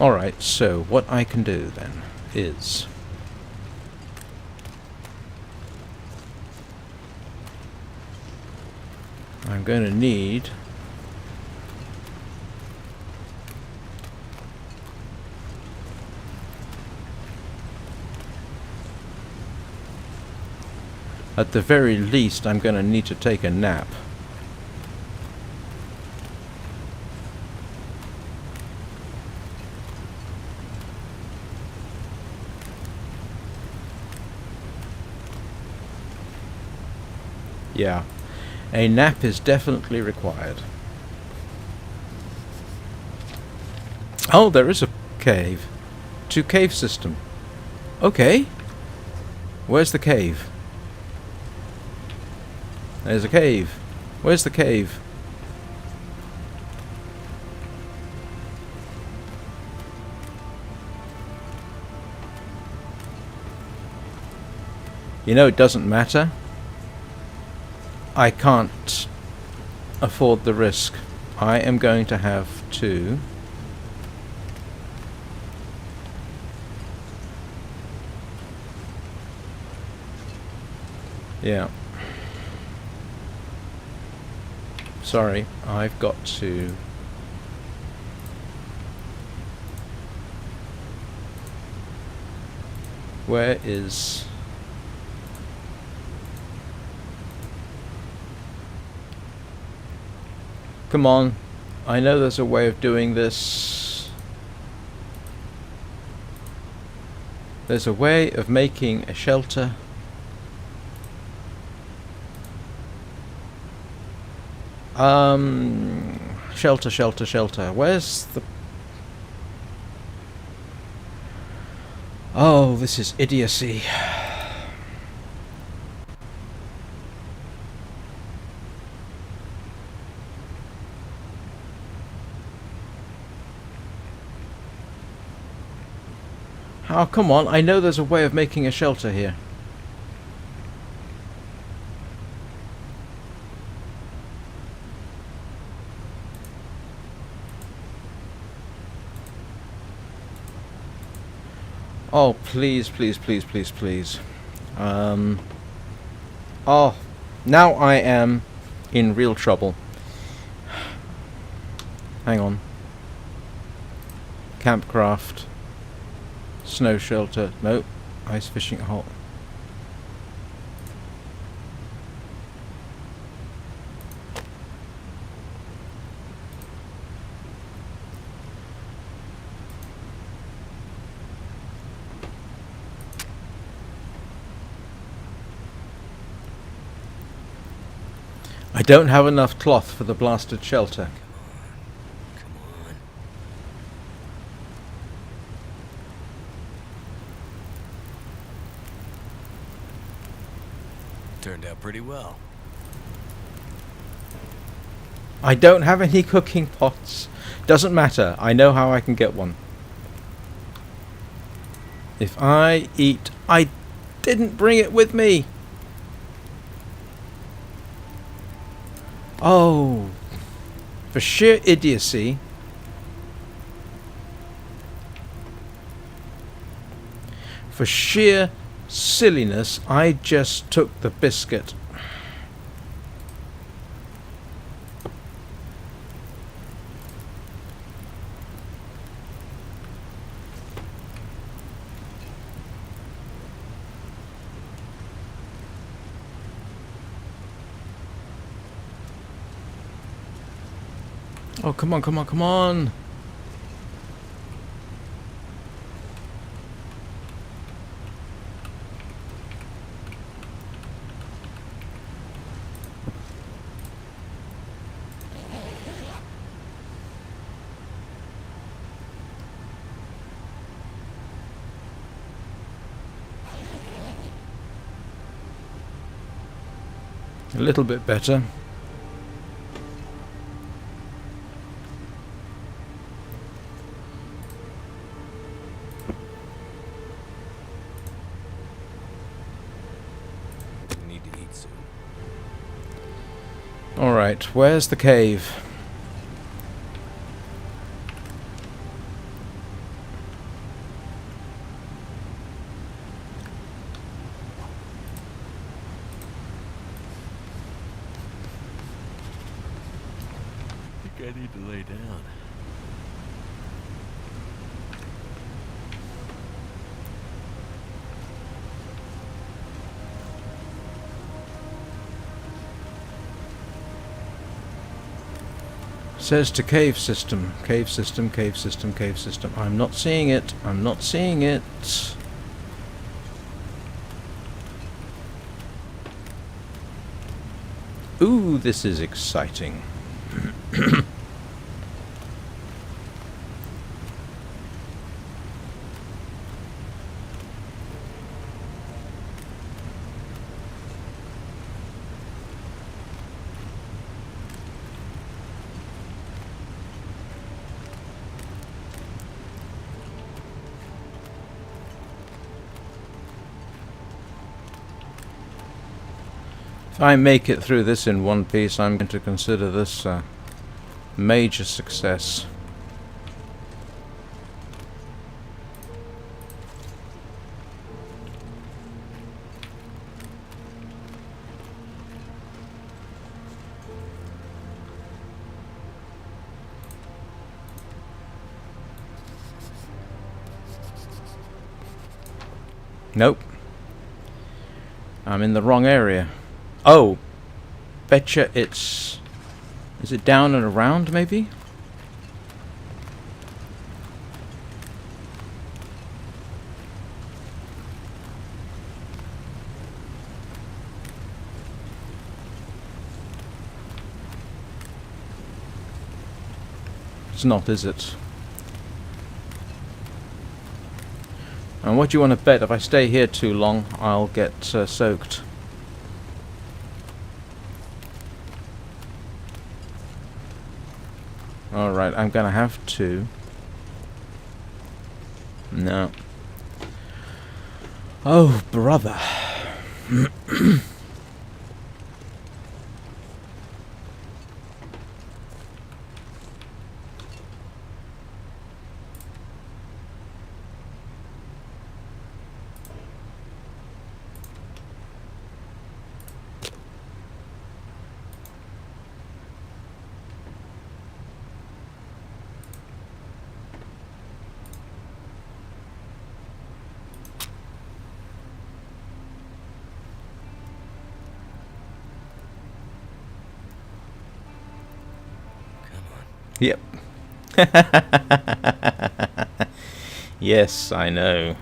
Alright, so what I can do then is... I'm going to need... At the very least, I'm going to need to take a nap. Yeah, a nap is definitely required. Oh, there is a cave. Two-cave system. Okay. Where's the cave? There's a cave. Where's the cave? You know, it doesn't matter. I can't afford the risk. I am going to have to... Yeah. Sorry, I've got to... Where is... Come on, I know there's a way of doing this. There's a way of making a shelter. Shelter, shelter, shelter. Where's the... Oh, this is idiocy. Oh, come on. I know there's a way of making a shelter here. Oh, please, please, please, please, please. Oh, now I am in real trouble. Hang on. Campcraft. Snow shelter. No. Ice fishing hole. I don't have enough cloth for the blasted shelter. Come on. Turned out pretty well. I don't have any cooking pots. Doesn't matter. I know how I can get one. If I eat... I didn't bring it with me. Oh. For sheer idiocy. For sheer silliness, I just took the biscuit. Oh, come on, come on, come on. A little bit better. We need to eat soon. Alright, where's the cave? I need to lay down. Says to cave system, cave system, cave system, cave system. I'm not seeing it. I'm not seeing it. Ooh, this is exciting. If I make it through this in one piece, I'm going to consider this a major success. Nope. I'm in the wrong area. Oh, betcha it's... Is it down and around, maybe? It's not, is it? And what do you want to bet? If I stay here too long, I'll get soaked. Alright, I'm gonna have to... No. Oh, brother. Yep. Yes, I know.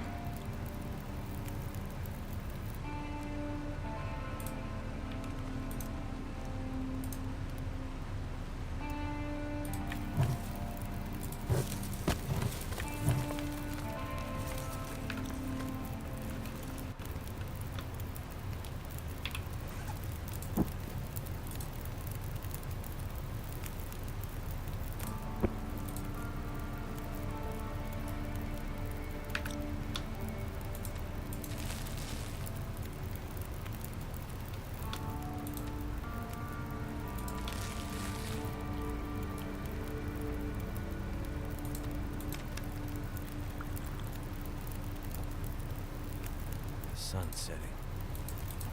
Sun's setting.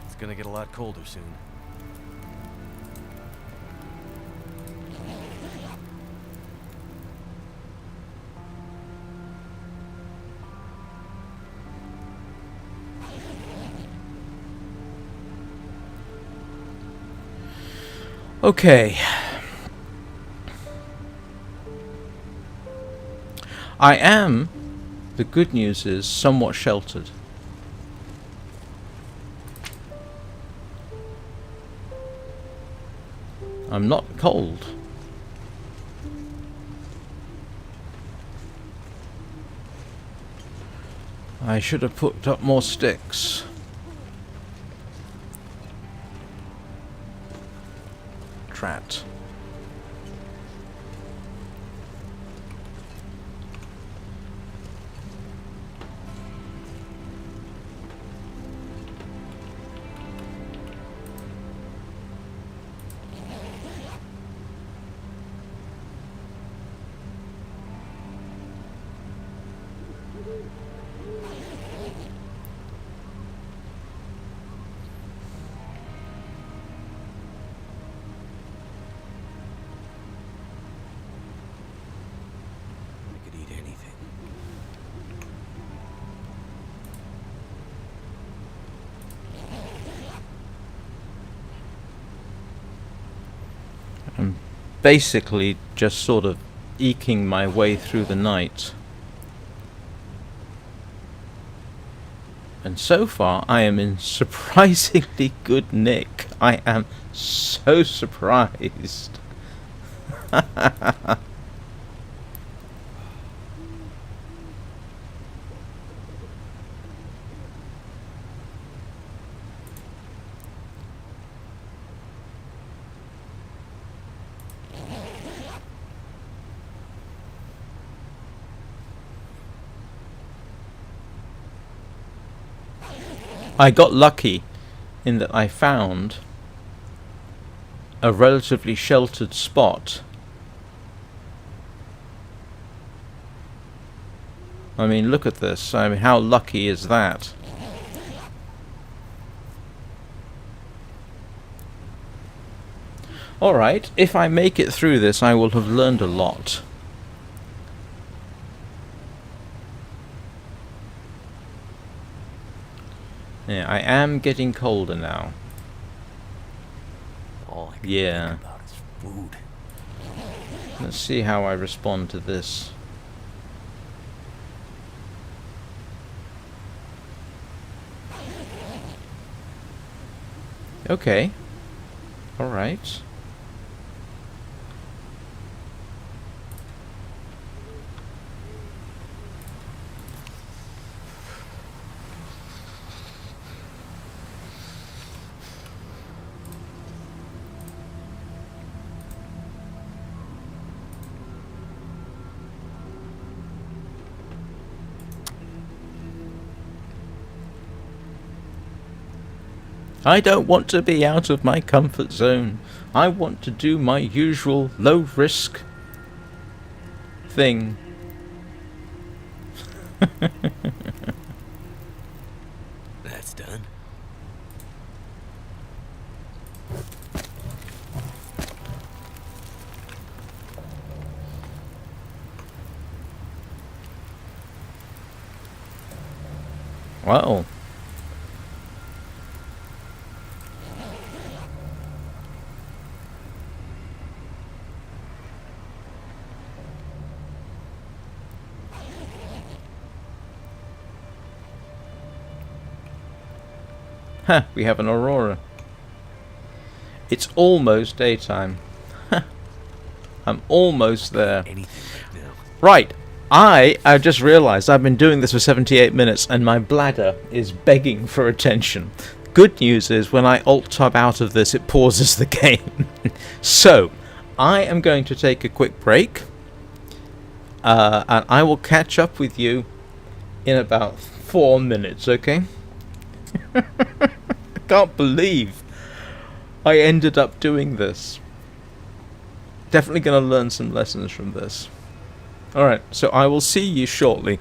It's gonna get a lot colder soon. Okay. I am, the good news is, somewhat sheltered. I'm not cold. I should have put up more sticks. Drat. basically just sort of eking my way through the night. And so far, I am in surprisingly good nick. I am so surprised. I got lucky in that I found a relatively sheltered spot. I mean, look at this. I mean, how lucky is that? Alright, if I make it through this, I will have learned a lot. Yeah, I am getting colder now. All I can Yeah. think about is food. Let's see how I respond to this. Okay. Alright. I don't want to be out of my comfort zone. I want to do my usual low risk thing. That's done. Wow. Huh, we have an aurora. It's almost daytime. I'm almost there. Anything right now. Right. I just realised I've been doing this for 78 minutes and my bladder is begging for attention. Good news is when I alt-tab out of this, it pauses the game. So, I am going to take a quick break. And I will catch up with you in about 4 minutes, okay? I can't believe I ended up doing this. Definitely going to learn some lessons from this. Alright, so I will see you shortly.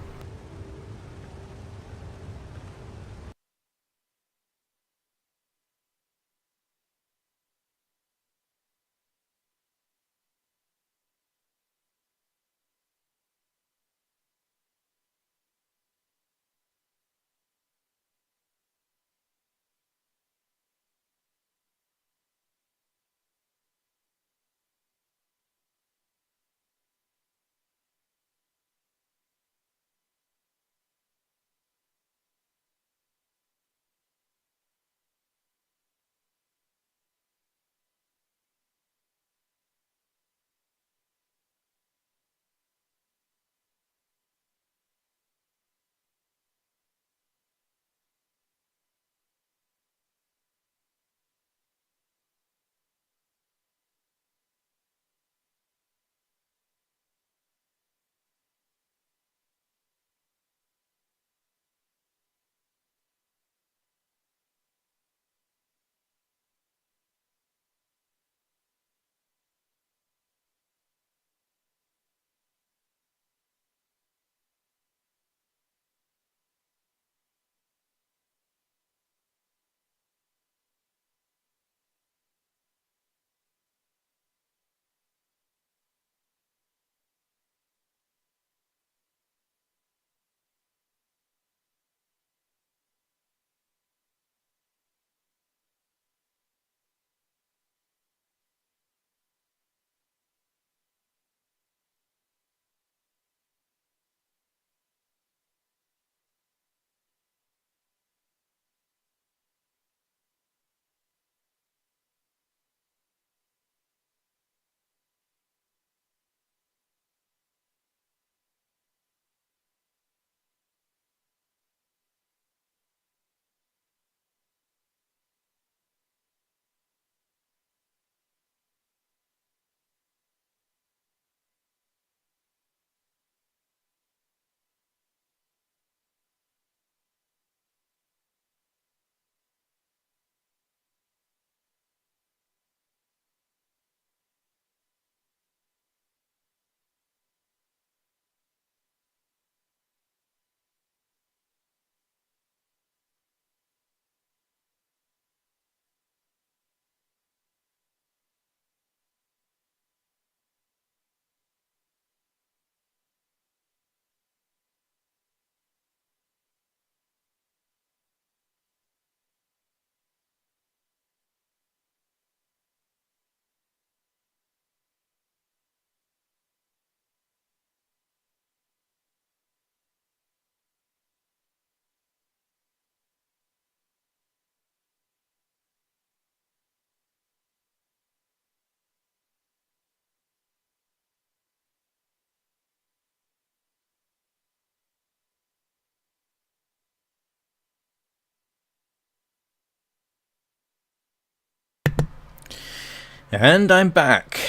And I'm back.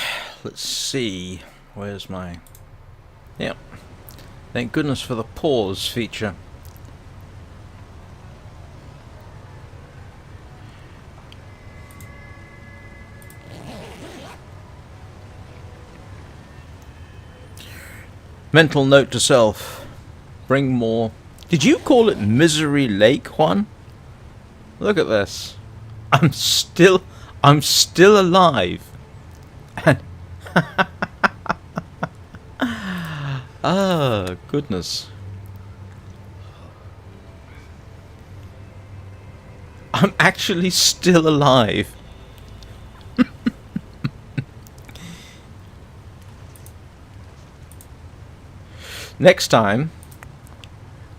Let's see. Where's my... Yep. Thank goodness for the pause feature. Mental note to self. Bring more... Did you call it Misery Lake, Juan? Look at this. I'm still alive. And ah, goodness. I'm actually still alive. Next time,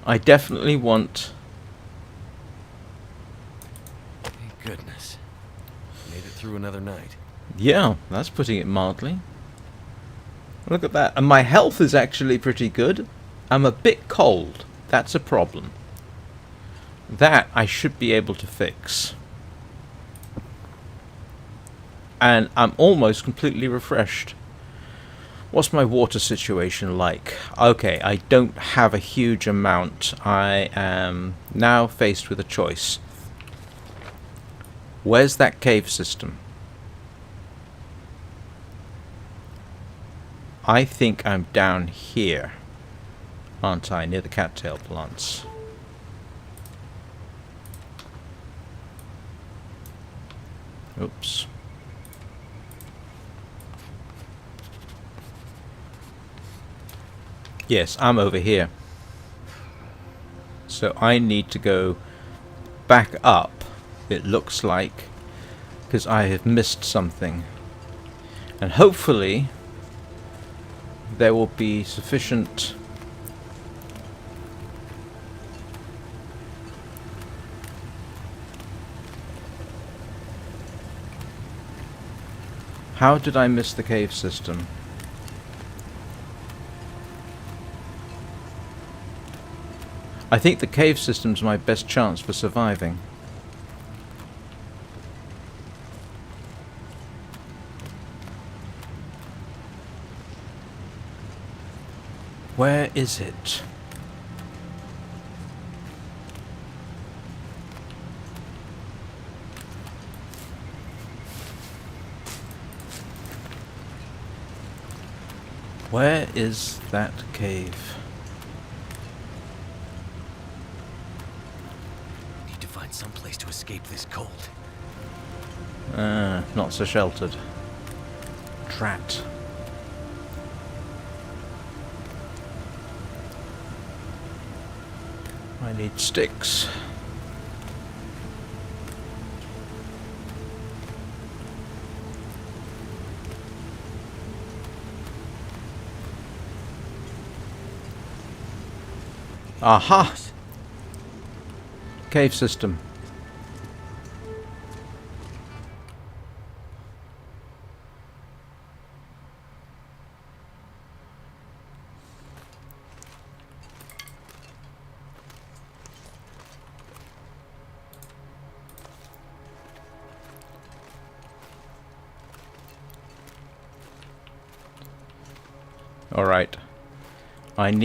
I definitely want... Thank goodness. Made it through another night. Yeah, that's putting it mildly. Look at that. And my health is actually pretty good. I'm a bit cold. That's a problem. That I should be able to fix. And I'm almost completely refreshed. What's my water situation like? Okay, I don't have a huge amount. I am now faced with a choice. Where's that cave system? I think I'm down here, aren't I, near the cattail plants. Oops. Yes, I'm over here. So I need to go back up, it looks like, because I have missed something. And hopefully there will be sufficient... How did I miss the cave system? I think the cave system's my best chance for surviving. Where is it? Where is that cave? Need to find some place to escape this cold. Not so sheltered. Drat. I need sticks. Aha! Cave system. Alright. I'm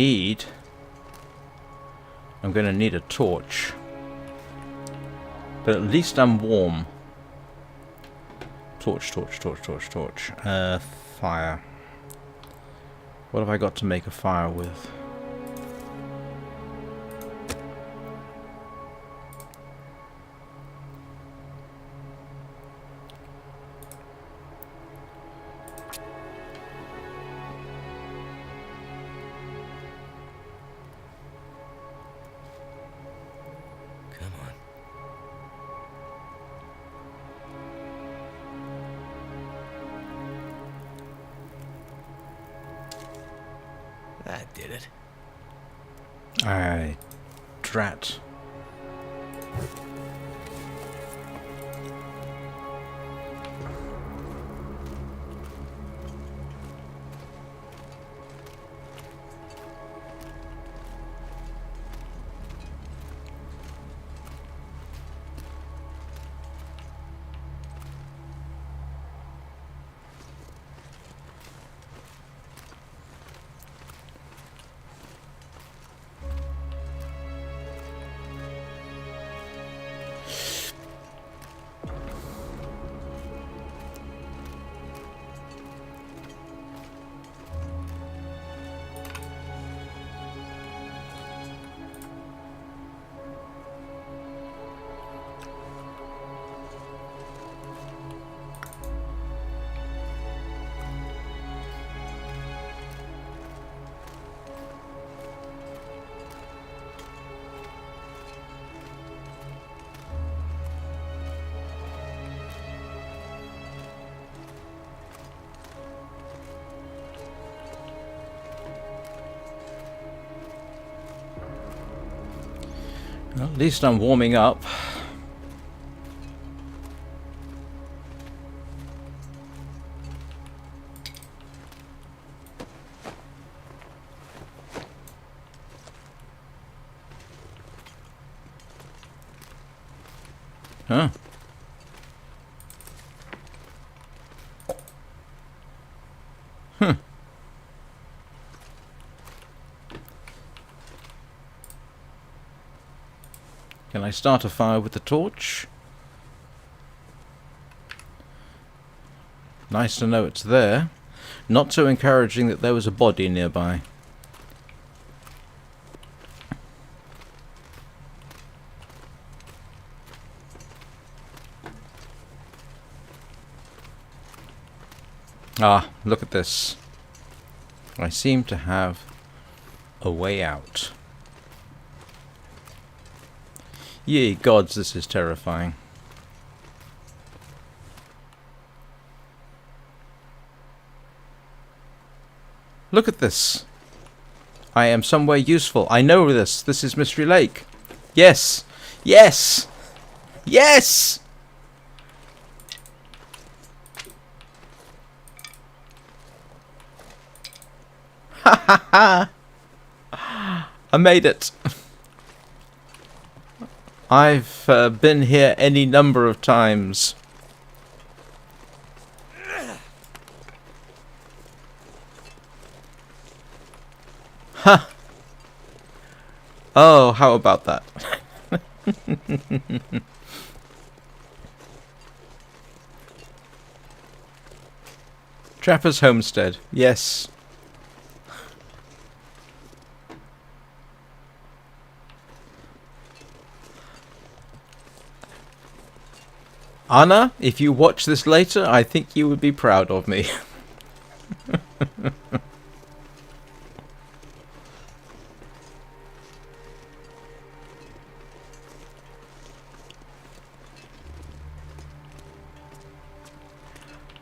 going to need a torch. But at least I'm warm. Torch. Fire. What have I got to make a fire with? That did it. Aye. Drat. Well, at least I'm warming up. Huh. Can I start a fire with the torch? Nice to know it's there. Not so encouraging that there was a body nearby. Ah, look at this. I seem to have a way out. Ye gods, this is terrifying. Look at this. I am somewhere useful. I know this. This is Mystery Lake. Yes! Yes! Yes! Ha ha ha! I made it. I've been here any number of times. Ha! Oh, how about that? Trapper's Homestead. Yes. Anna, if you watch this later, I think you would be proud of me.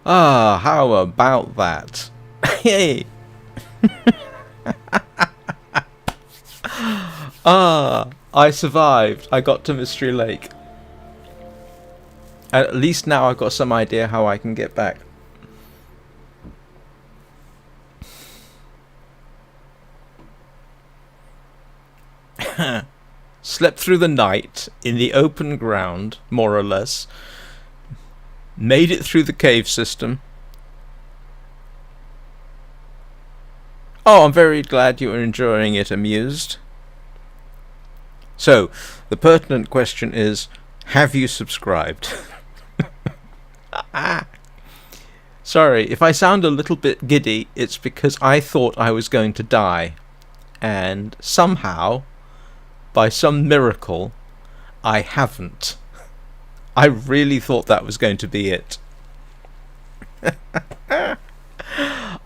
Ah, how about that? Hey! Ah, I survived. I got to Mystery Lake. At least now I've got some idea how I can get back. Slept through the night in the open ground, more or less. Made it through the cave system. Oh, I'm very glad you are enjoying it, amused. So, the pertinent question is, have you subscribed? Sorry, if I sound a little bit giddy, it's because I thought I was going to die. And somehow, by some miracle, I haven't. I really thought that was going to be it.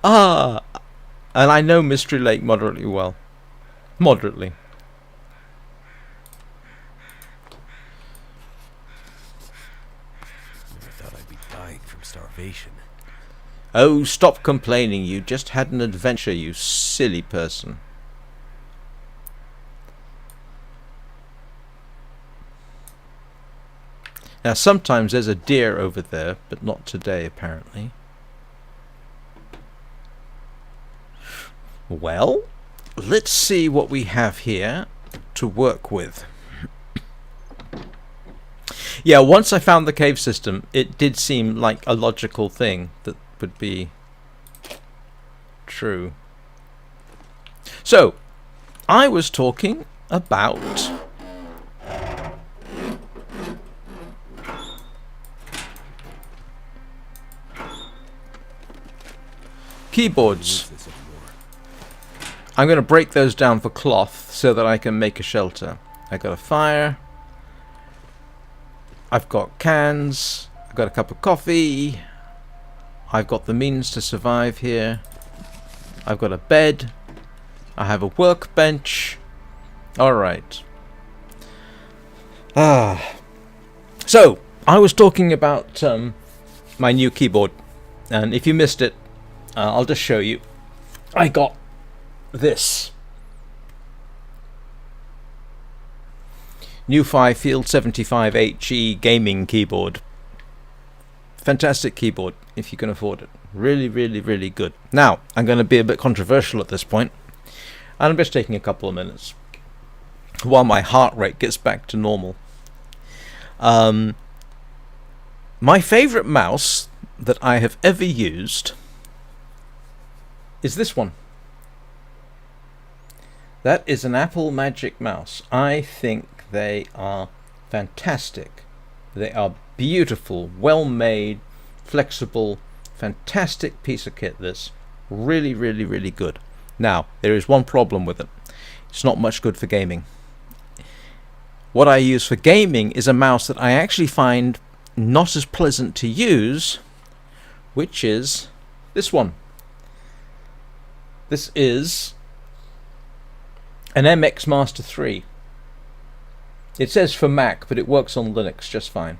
Ah, and I know Mystery Lake moderately well. Moderately. Never thought I'd be dying from starvation. Oh, stop complaining. You just had an adventure, you silly person. Now, sometimes there's a deer over there, but not today, apparently. Well, let's see what we have here to work with. Yeah, once I found the cave system, it did seem like a logical thing that would be true. So, I was talking about keyboards. I'm going to break those down for cloth so that I can make a shelter. I got a fire. I've got cans. I've got a cup of coffee. I've got the means to survive here. I've got a bed. I have a workbench. Alright. So, I was talking about my new keyboard. And if you missed it, I'll just show you. I got this. Nuphy Field75 HE gaming keyboard. Fantastic keyboard if you can afford it. Really, really, really good. Now, I'm going to be a bit controversial at this point, and I'm just taking a couple of minutes while my heart rate gets back to normal. My favourite mouse that I have ever used is this one. That is an Apple Magic Mouse. I think they are fantastic. They are beautiful, well made, flexible, fantastic piece of kit this. Really, really, really good. Now, there is one problem with it. It's not much good for gaming. What I use for gaming is a mouse that I actually find not as pleasant to use, which is this one. This is an MX Master 3. It says for Mac, but it works on Linux just fine.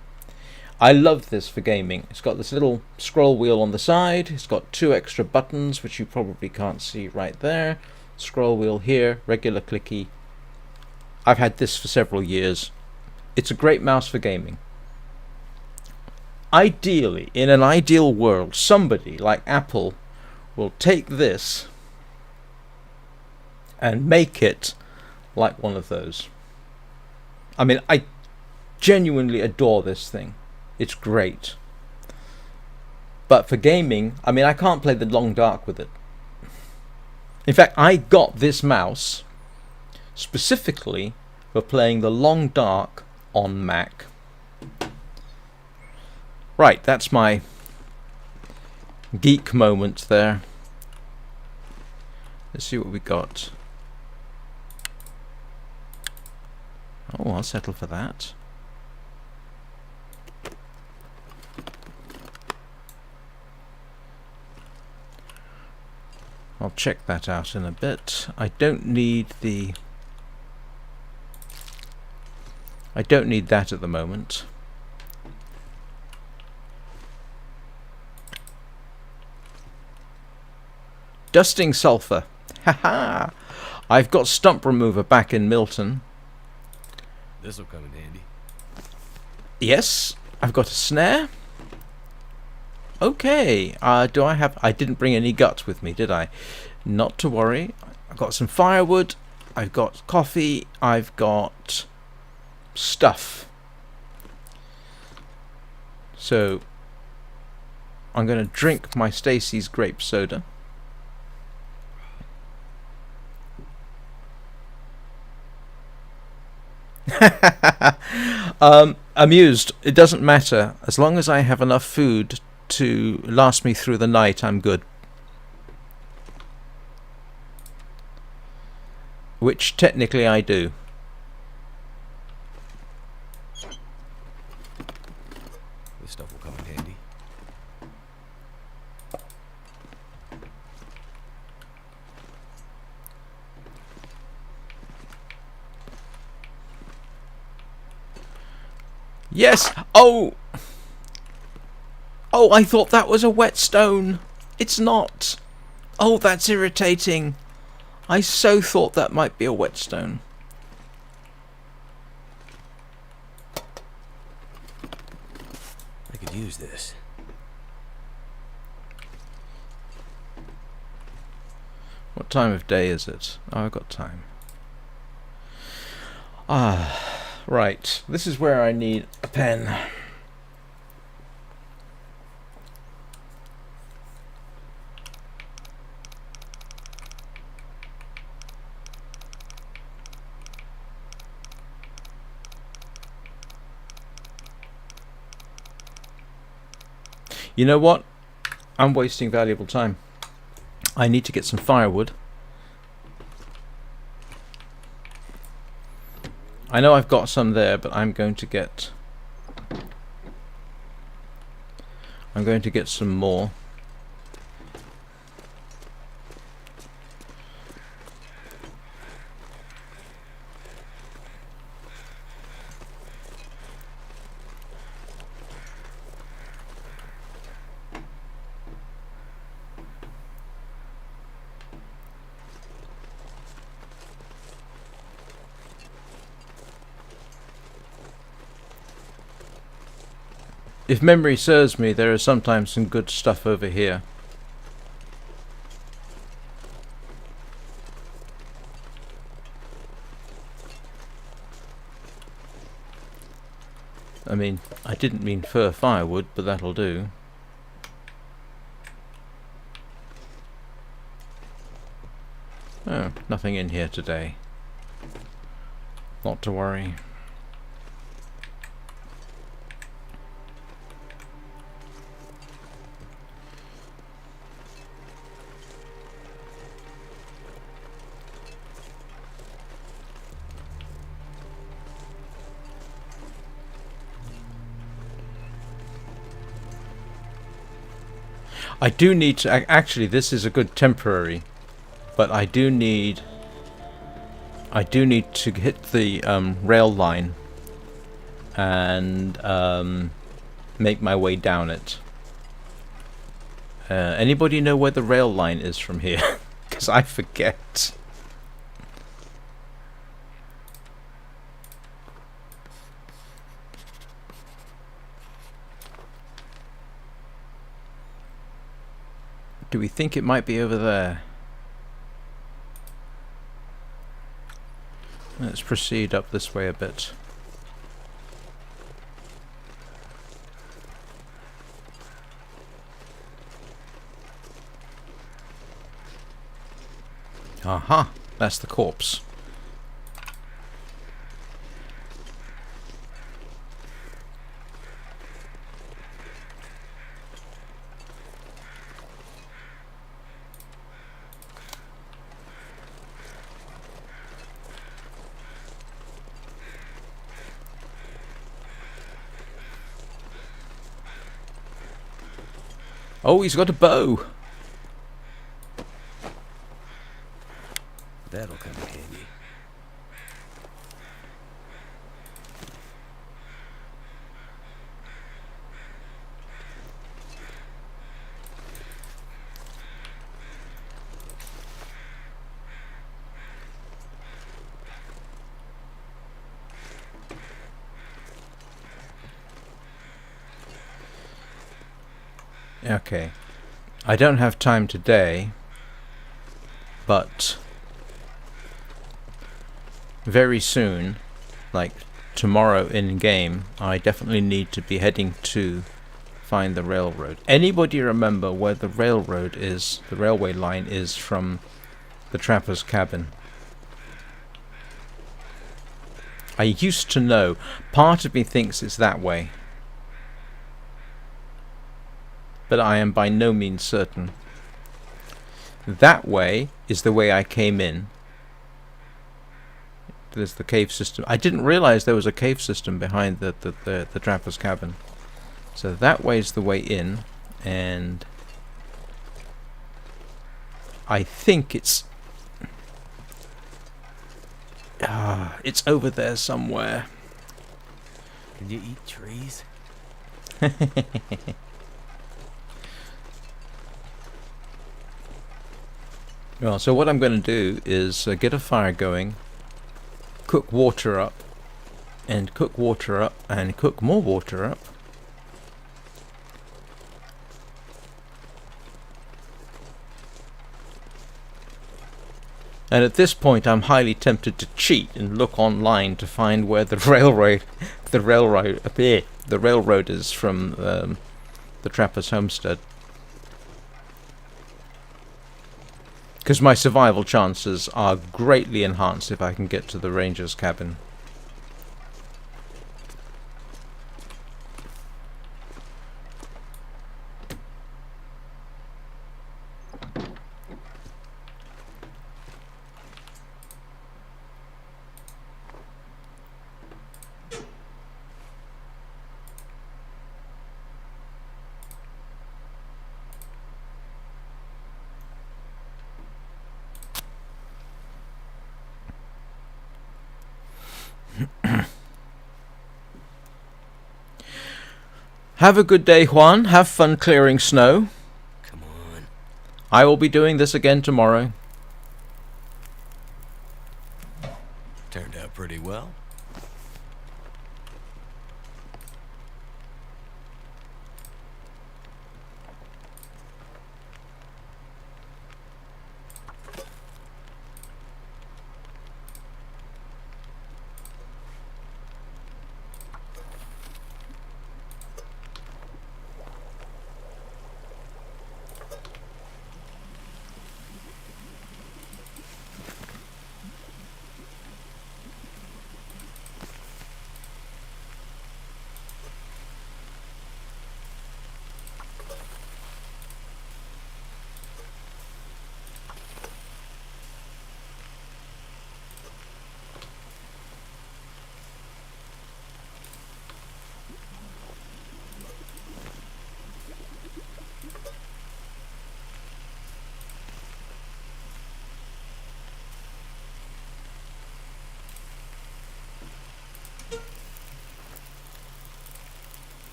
I love this for gaming. It's got this little scroll wheel on the side. It's got 2 extra buttons, which you probably can't see right there. Scroll wheel here, regular clicky. I've had this for several years. It's a great mouse for gaming. Ideally, in an ideal world, somebody like Apple will take this and make it like one of those. I mean, I genuinely adore this thing. It's great. But for gaming, I mean, I can't play the long dark with it. In fact, I got this mouse specifically for playing the long dark on Mac. Right, that's my geek moment there. Let's see what we got. Oh, I'll settle for that. I'll check that out in a bit. I don't need that at the moment. Dusting sulfur. Haha! I've got stump remover back in Milton. This'll come in handy. Yes, I've got a snare. Okay, I didn't bring any guts with me, did I? Not to worry. I've got some firewood, I've got coffee, I've got stuff. So, I'm going to drink my Stacy's grape soda. Amused. It doesn't matter. As long as I have enough food to last me through the night, I'm good. Which technically I do. This stuff will come in handy. Yes! Oh! Oh, I thought that was a whetstone. It's not. Oh, that's irritating. I so thought that might be a whetstone. I could use this. What time of day is it? Oh, I've got time. Ah, right. This is where I need a pen. You know what? I'm wasting valuable time. I need to get some firewood. I know I've got some there, but I'm going to get some more. If memory serves me, there is sometimes some good stuff over here. I mean, I didn't mean fur firewood, but that'll do. Oh, nothing in here today. Not to worry. I do need to... Actually, this is a good temporary, but I do need to hit the rail line and make my way down it. Anybody know where the rail line is from here? Because I forget. Do we think it might be over there? Let's proceed up this way a bit. Aha, that's the corpse. Oh, he's got a bow. That'll come in handy. Okay. I don't have time today, but very soon, like tomorrow in game, I definitely need to be heading to find the railroad. Anybody remember where the railroad is, the railway line is from the trapper's cabin? I used to know. Part of me thinks it's that way, but I am by no means certain. That way is the way I came in. There's the cave system. I didn't realize there was a cave system behind the trapper's cabin. So that way is the way in, and I think it's over there somewhere. Can you eat trees? Well, so what I'm going to do is get a fire going, cook water up, and cook water up, and cook more water up. And at this point, I'm highly tempted to cheat and look online to find where the railroad is from the trapper's homestead. Because my survival chances are greatly enhanced if I can get to the ranger's cabin. Have a good day, Juan. Have fun clearing snow. Come on. I will be doing this again tomorrow. Turned out pretty well.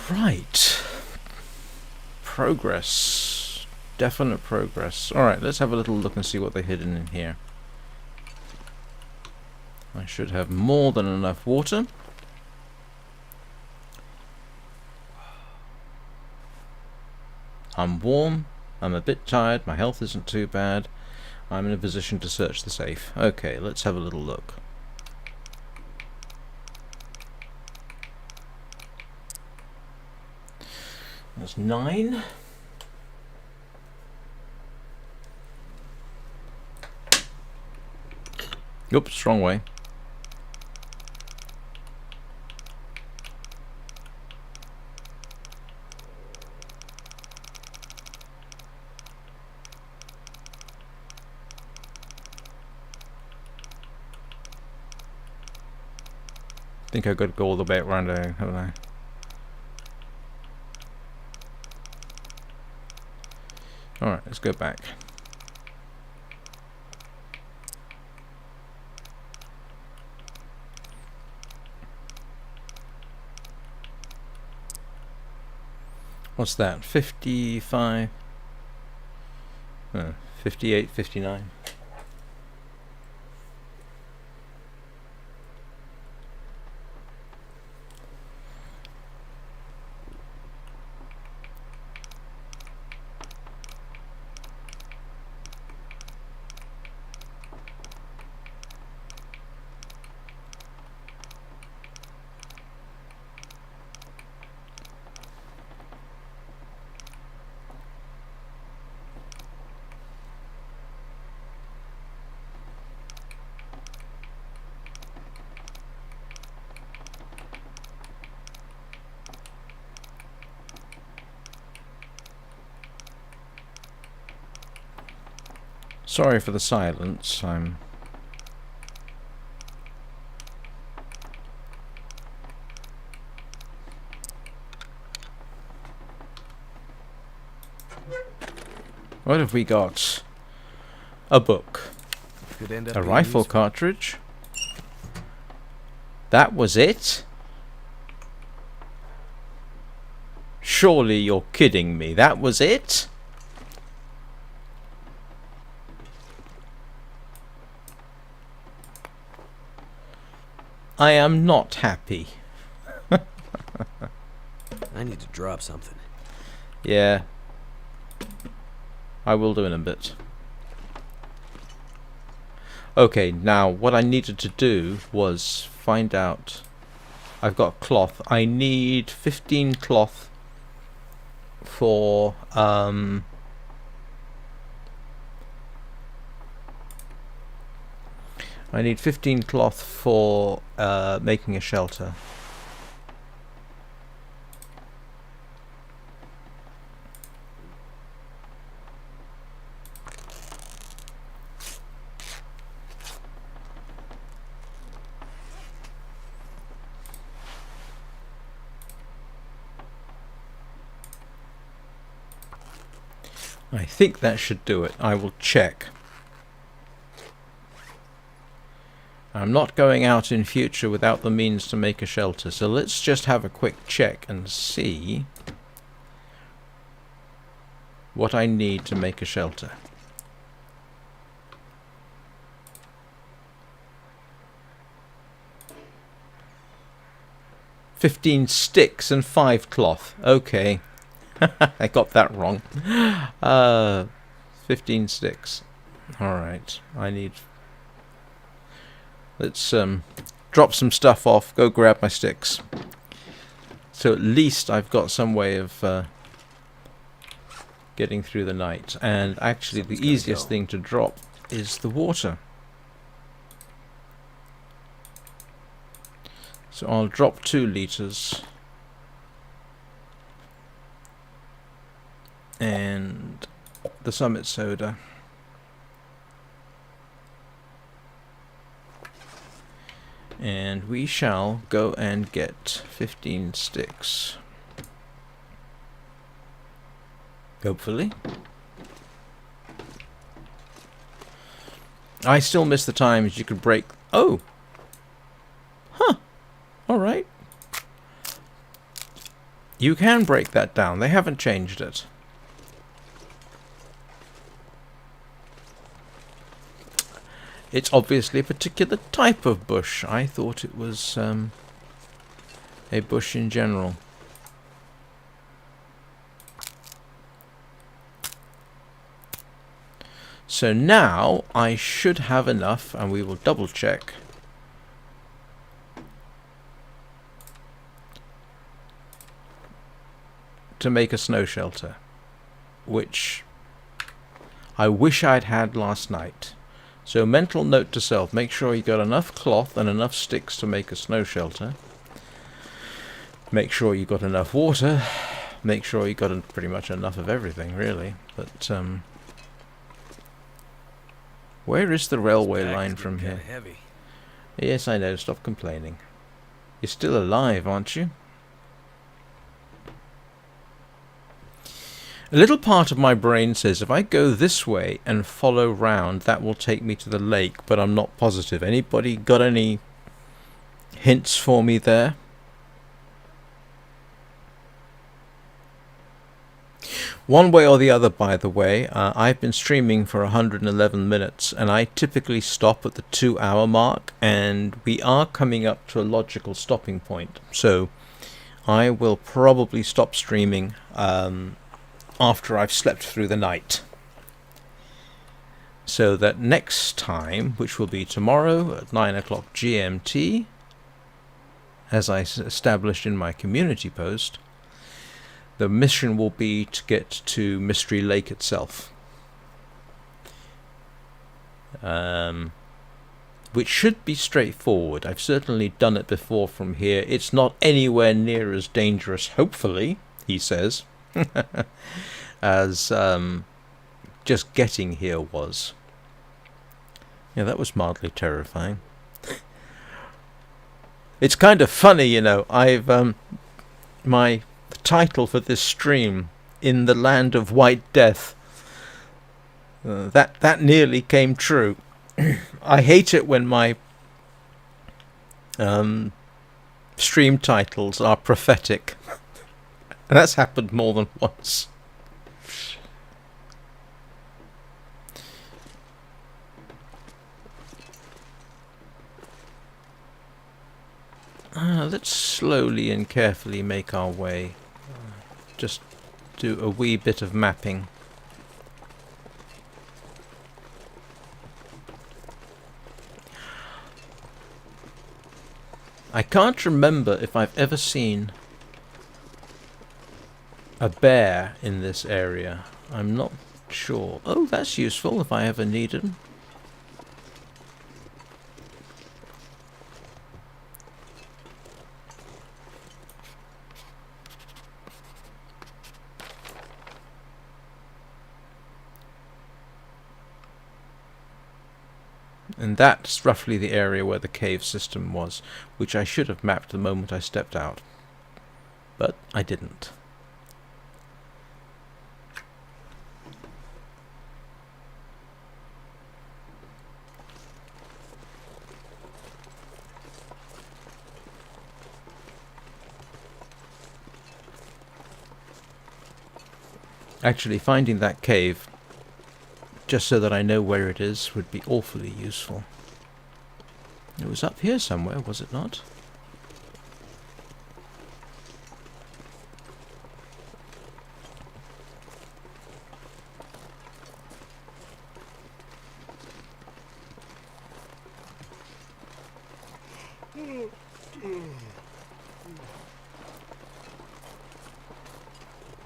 Right. Progress. Definite progress. Alright, let's have a little look and see what they're hidden in here. I should have more than enough water. I'm warm. I'm a bit tired. My health isn't too bad. I'm in a position to search the safe. Okay, let's have a little look. That's 9. Oops, wrong way. I think I've got to go all the way around there, haven't I? Alright, let's go back. What's that? 55? 58, 59. Sorry for the silence. What have we got? A book. Could end up A being rifle useful. cartridge. That was it? Surely you're kidding me. That was it? I am not happy. I need to drop something. Yeah. I will do in a bit. Okay, now what I needed to do was find out. I've got cloth. I need 15 cloth for I need 15 cloth for making a shelter. I think that should do it. I will check. I'm not going out in future without the means to make a shelter, so let's just have a quick check and see what I need to make a shelter. "15 sticks and 5 cloth." Okay. I got that wrong. 15 sticks. Alright. I need... Let's drop some stuff off, go grab my sticks. So at least I've got some way of getting through the night. And actually the easiest thing to drop is the water. So I'll drop 2 liters. And the Summit soda. And we shall go and get 15 sticks. Hopefully. I still miss the times you could break... Oh! Huh! Alright. You can break that down. They haven't changed it. It's obviously a particular type of bush. I thought it was a bush in general. So now I should have enough, and we will double check. To make a snow shelter, which I wish I'd had last night. So mental note to self, make sure you got enough cloth and enough sticks to make a snow shelter. Make sure you got enough water. Make sure you got pretty much enough of everything, really. But where is the railway line from here? Heavy. Yes, I know. Stop complaining. You're still alive, aren't you? A little part of my brain says if I go this way and follow round, that will take me to the lake, but I'm not positive. Anybody got any hints for me there? One way or the other, by the way, I've been streaming for 111 minutes, and I typically stop at the 2-hour mark, and we are coming up to a logical stopping point. So I will probably stop streaming after I've slept through the night. So that next time, which will be tomorrow at 9 o'clock GMT, as I established in my community post, the mission will be to get to Mystery Lake itself. Which should be straightforward. I've certainly done it before from here. It's not anywhere near as dangerous, hopefully, he says, as just getting here was. Yeah, that was mildly terrifying. It's kind of funny, you know. I've my title for this stream, "In the Land of White Death," that nearly came true. I hate it when my stream titles are prophetic. And that's happened more than once. Let's slowly and carefully make our way. Just do a wee bit of mapping. I can't remember if I've ever seen a bear in this area. I'm not sure. Oh, that's useful if I ever need them. And that's roughly the area where the cave system was, which I should have mapped the moment I stepped out. But I didn't. Actually, finding that cave, just so that I know where it is, would be awfully useful. It was up here somewhere, was it not?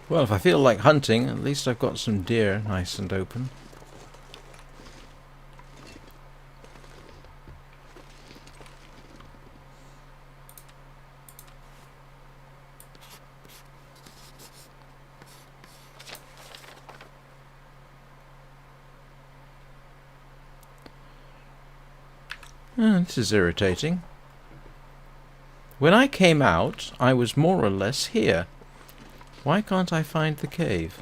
Well, if I feel like hunting, at least I've got some deer nice and open. This is irritating. When I came out, I was more or less here. Why can't I find the cave?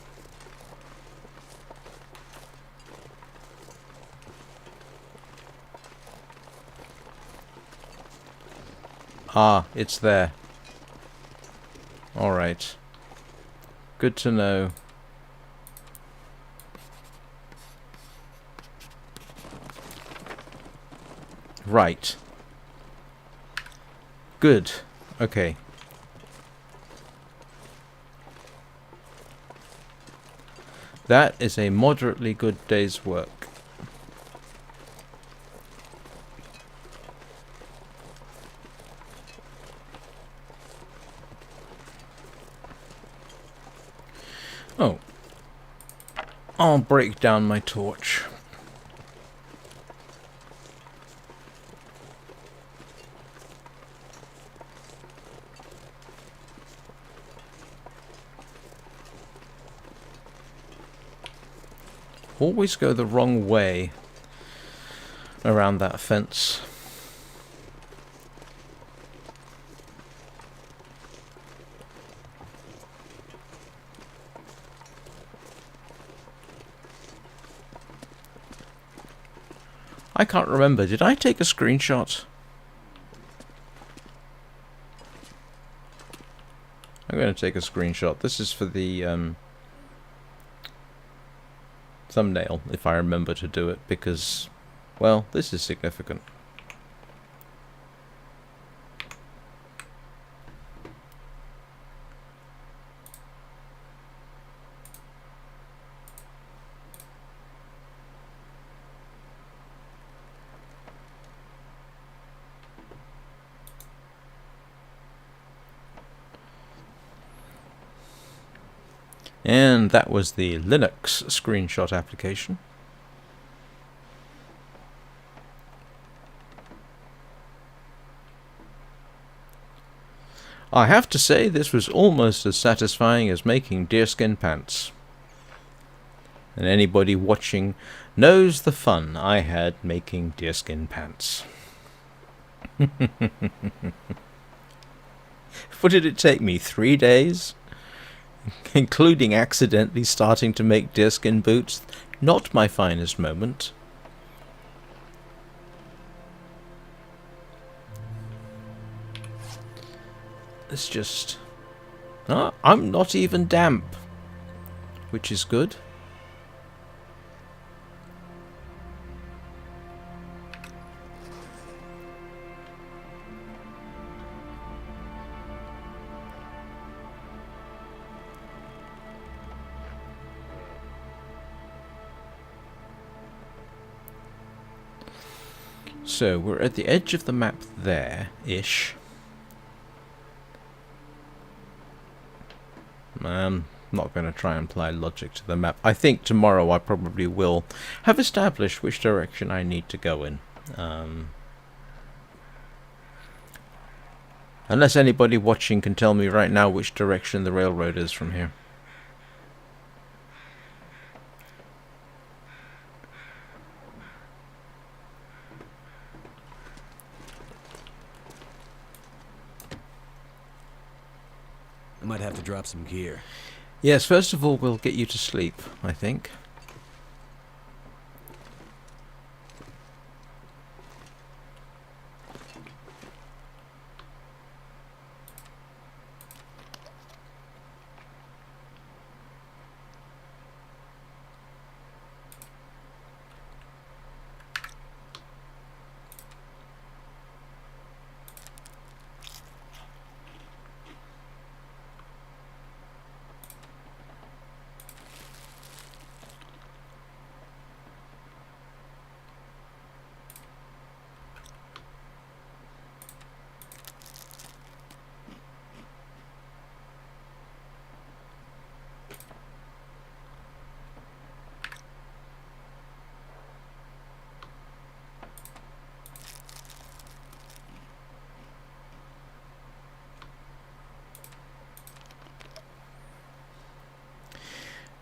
Ah, it's there. Alright. Good to know. Right. Good. Okay. That is a moderately good day's work. Oh. I'll break down my torch. Always go the wrong way around that fence. I can't remember. Did I take a screenshot? I'm going to take a screenshot. This is for the thumbnail, if I remember to do it, because, well, this is significant. And that was the Linux screenshot application. I have to say this was almost as satisfying as making deerskin pants. And anybody watching knows the fun I had making deerskin pants. What did it take me? 3 days? Including accidentally starting to make deerskin boots. Not my finest moment. It's just... I'm not even damp. Which is good. So, we're at the edge of the map there-ish. I'm not going to try and apply logic to the map. I think tomorrow I probably will have established which direction I need to go in. Unless anybody watching can tell me right now which direction the railroad is from here. I might have to drop some gear. Yes, first of all, we'll get you to sleep, I think.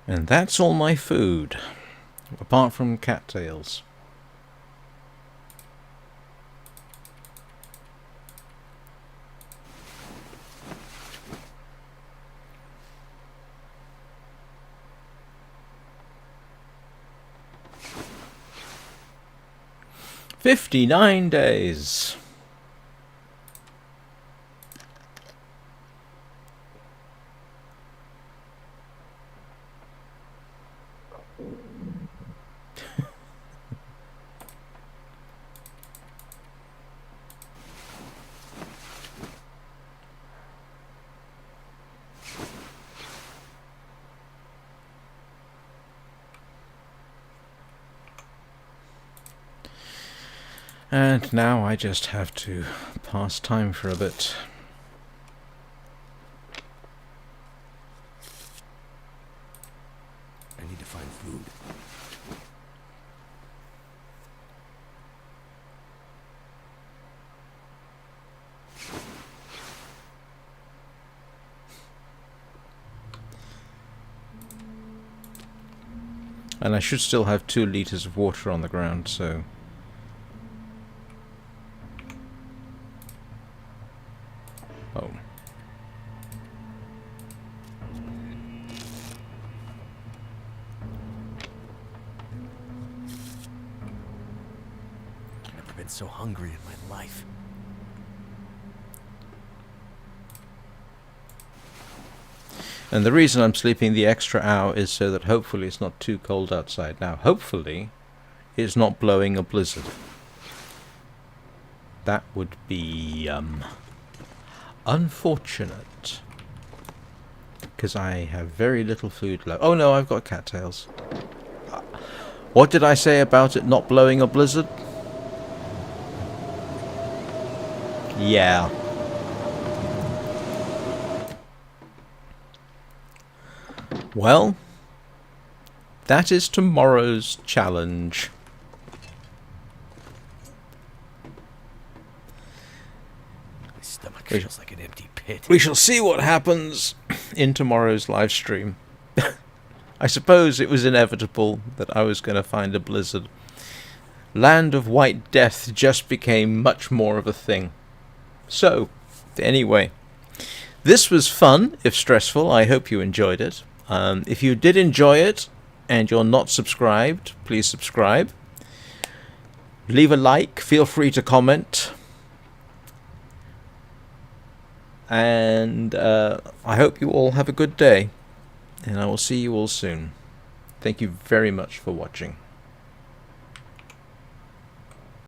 And that's all my food, apart from cattails. "59 days. And now I just have to pass time for a bit. I need to find food. And I should still have 2 liters of water on the ground, so... Oh. I've never been so hungry in my life. And the reason I'm sleeping the extra hour is so that hopefully it's not too cold outside. Now, hopefully, it's not blowing a blizzard. That would be, unfortunate. Because I have very little food left. Oh no, I've got cattails. What did I say about it not blowing a blizzard? Yeah. Well, that is tomorrow's challenge. My stomach feels like an empty pit. We shall see what happens in tomorrow's live stream. I suppose it was inevitable that I was going to find a blizzard. Land of White Death just became much more of a thing. So, anyway, this was fun, if stressful. I hope you enjoyed it. If you did enjoy it and you're not subscribed, please subscribe. Leave a like. Feel free to comment. And I hope you all have a good day. And I will see you all soon. Thank you very much for watching.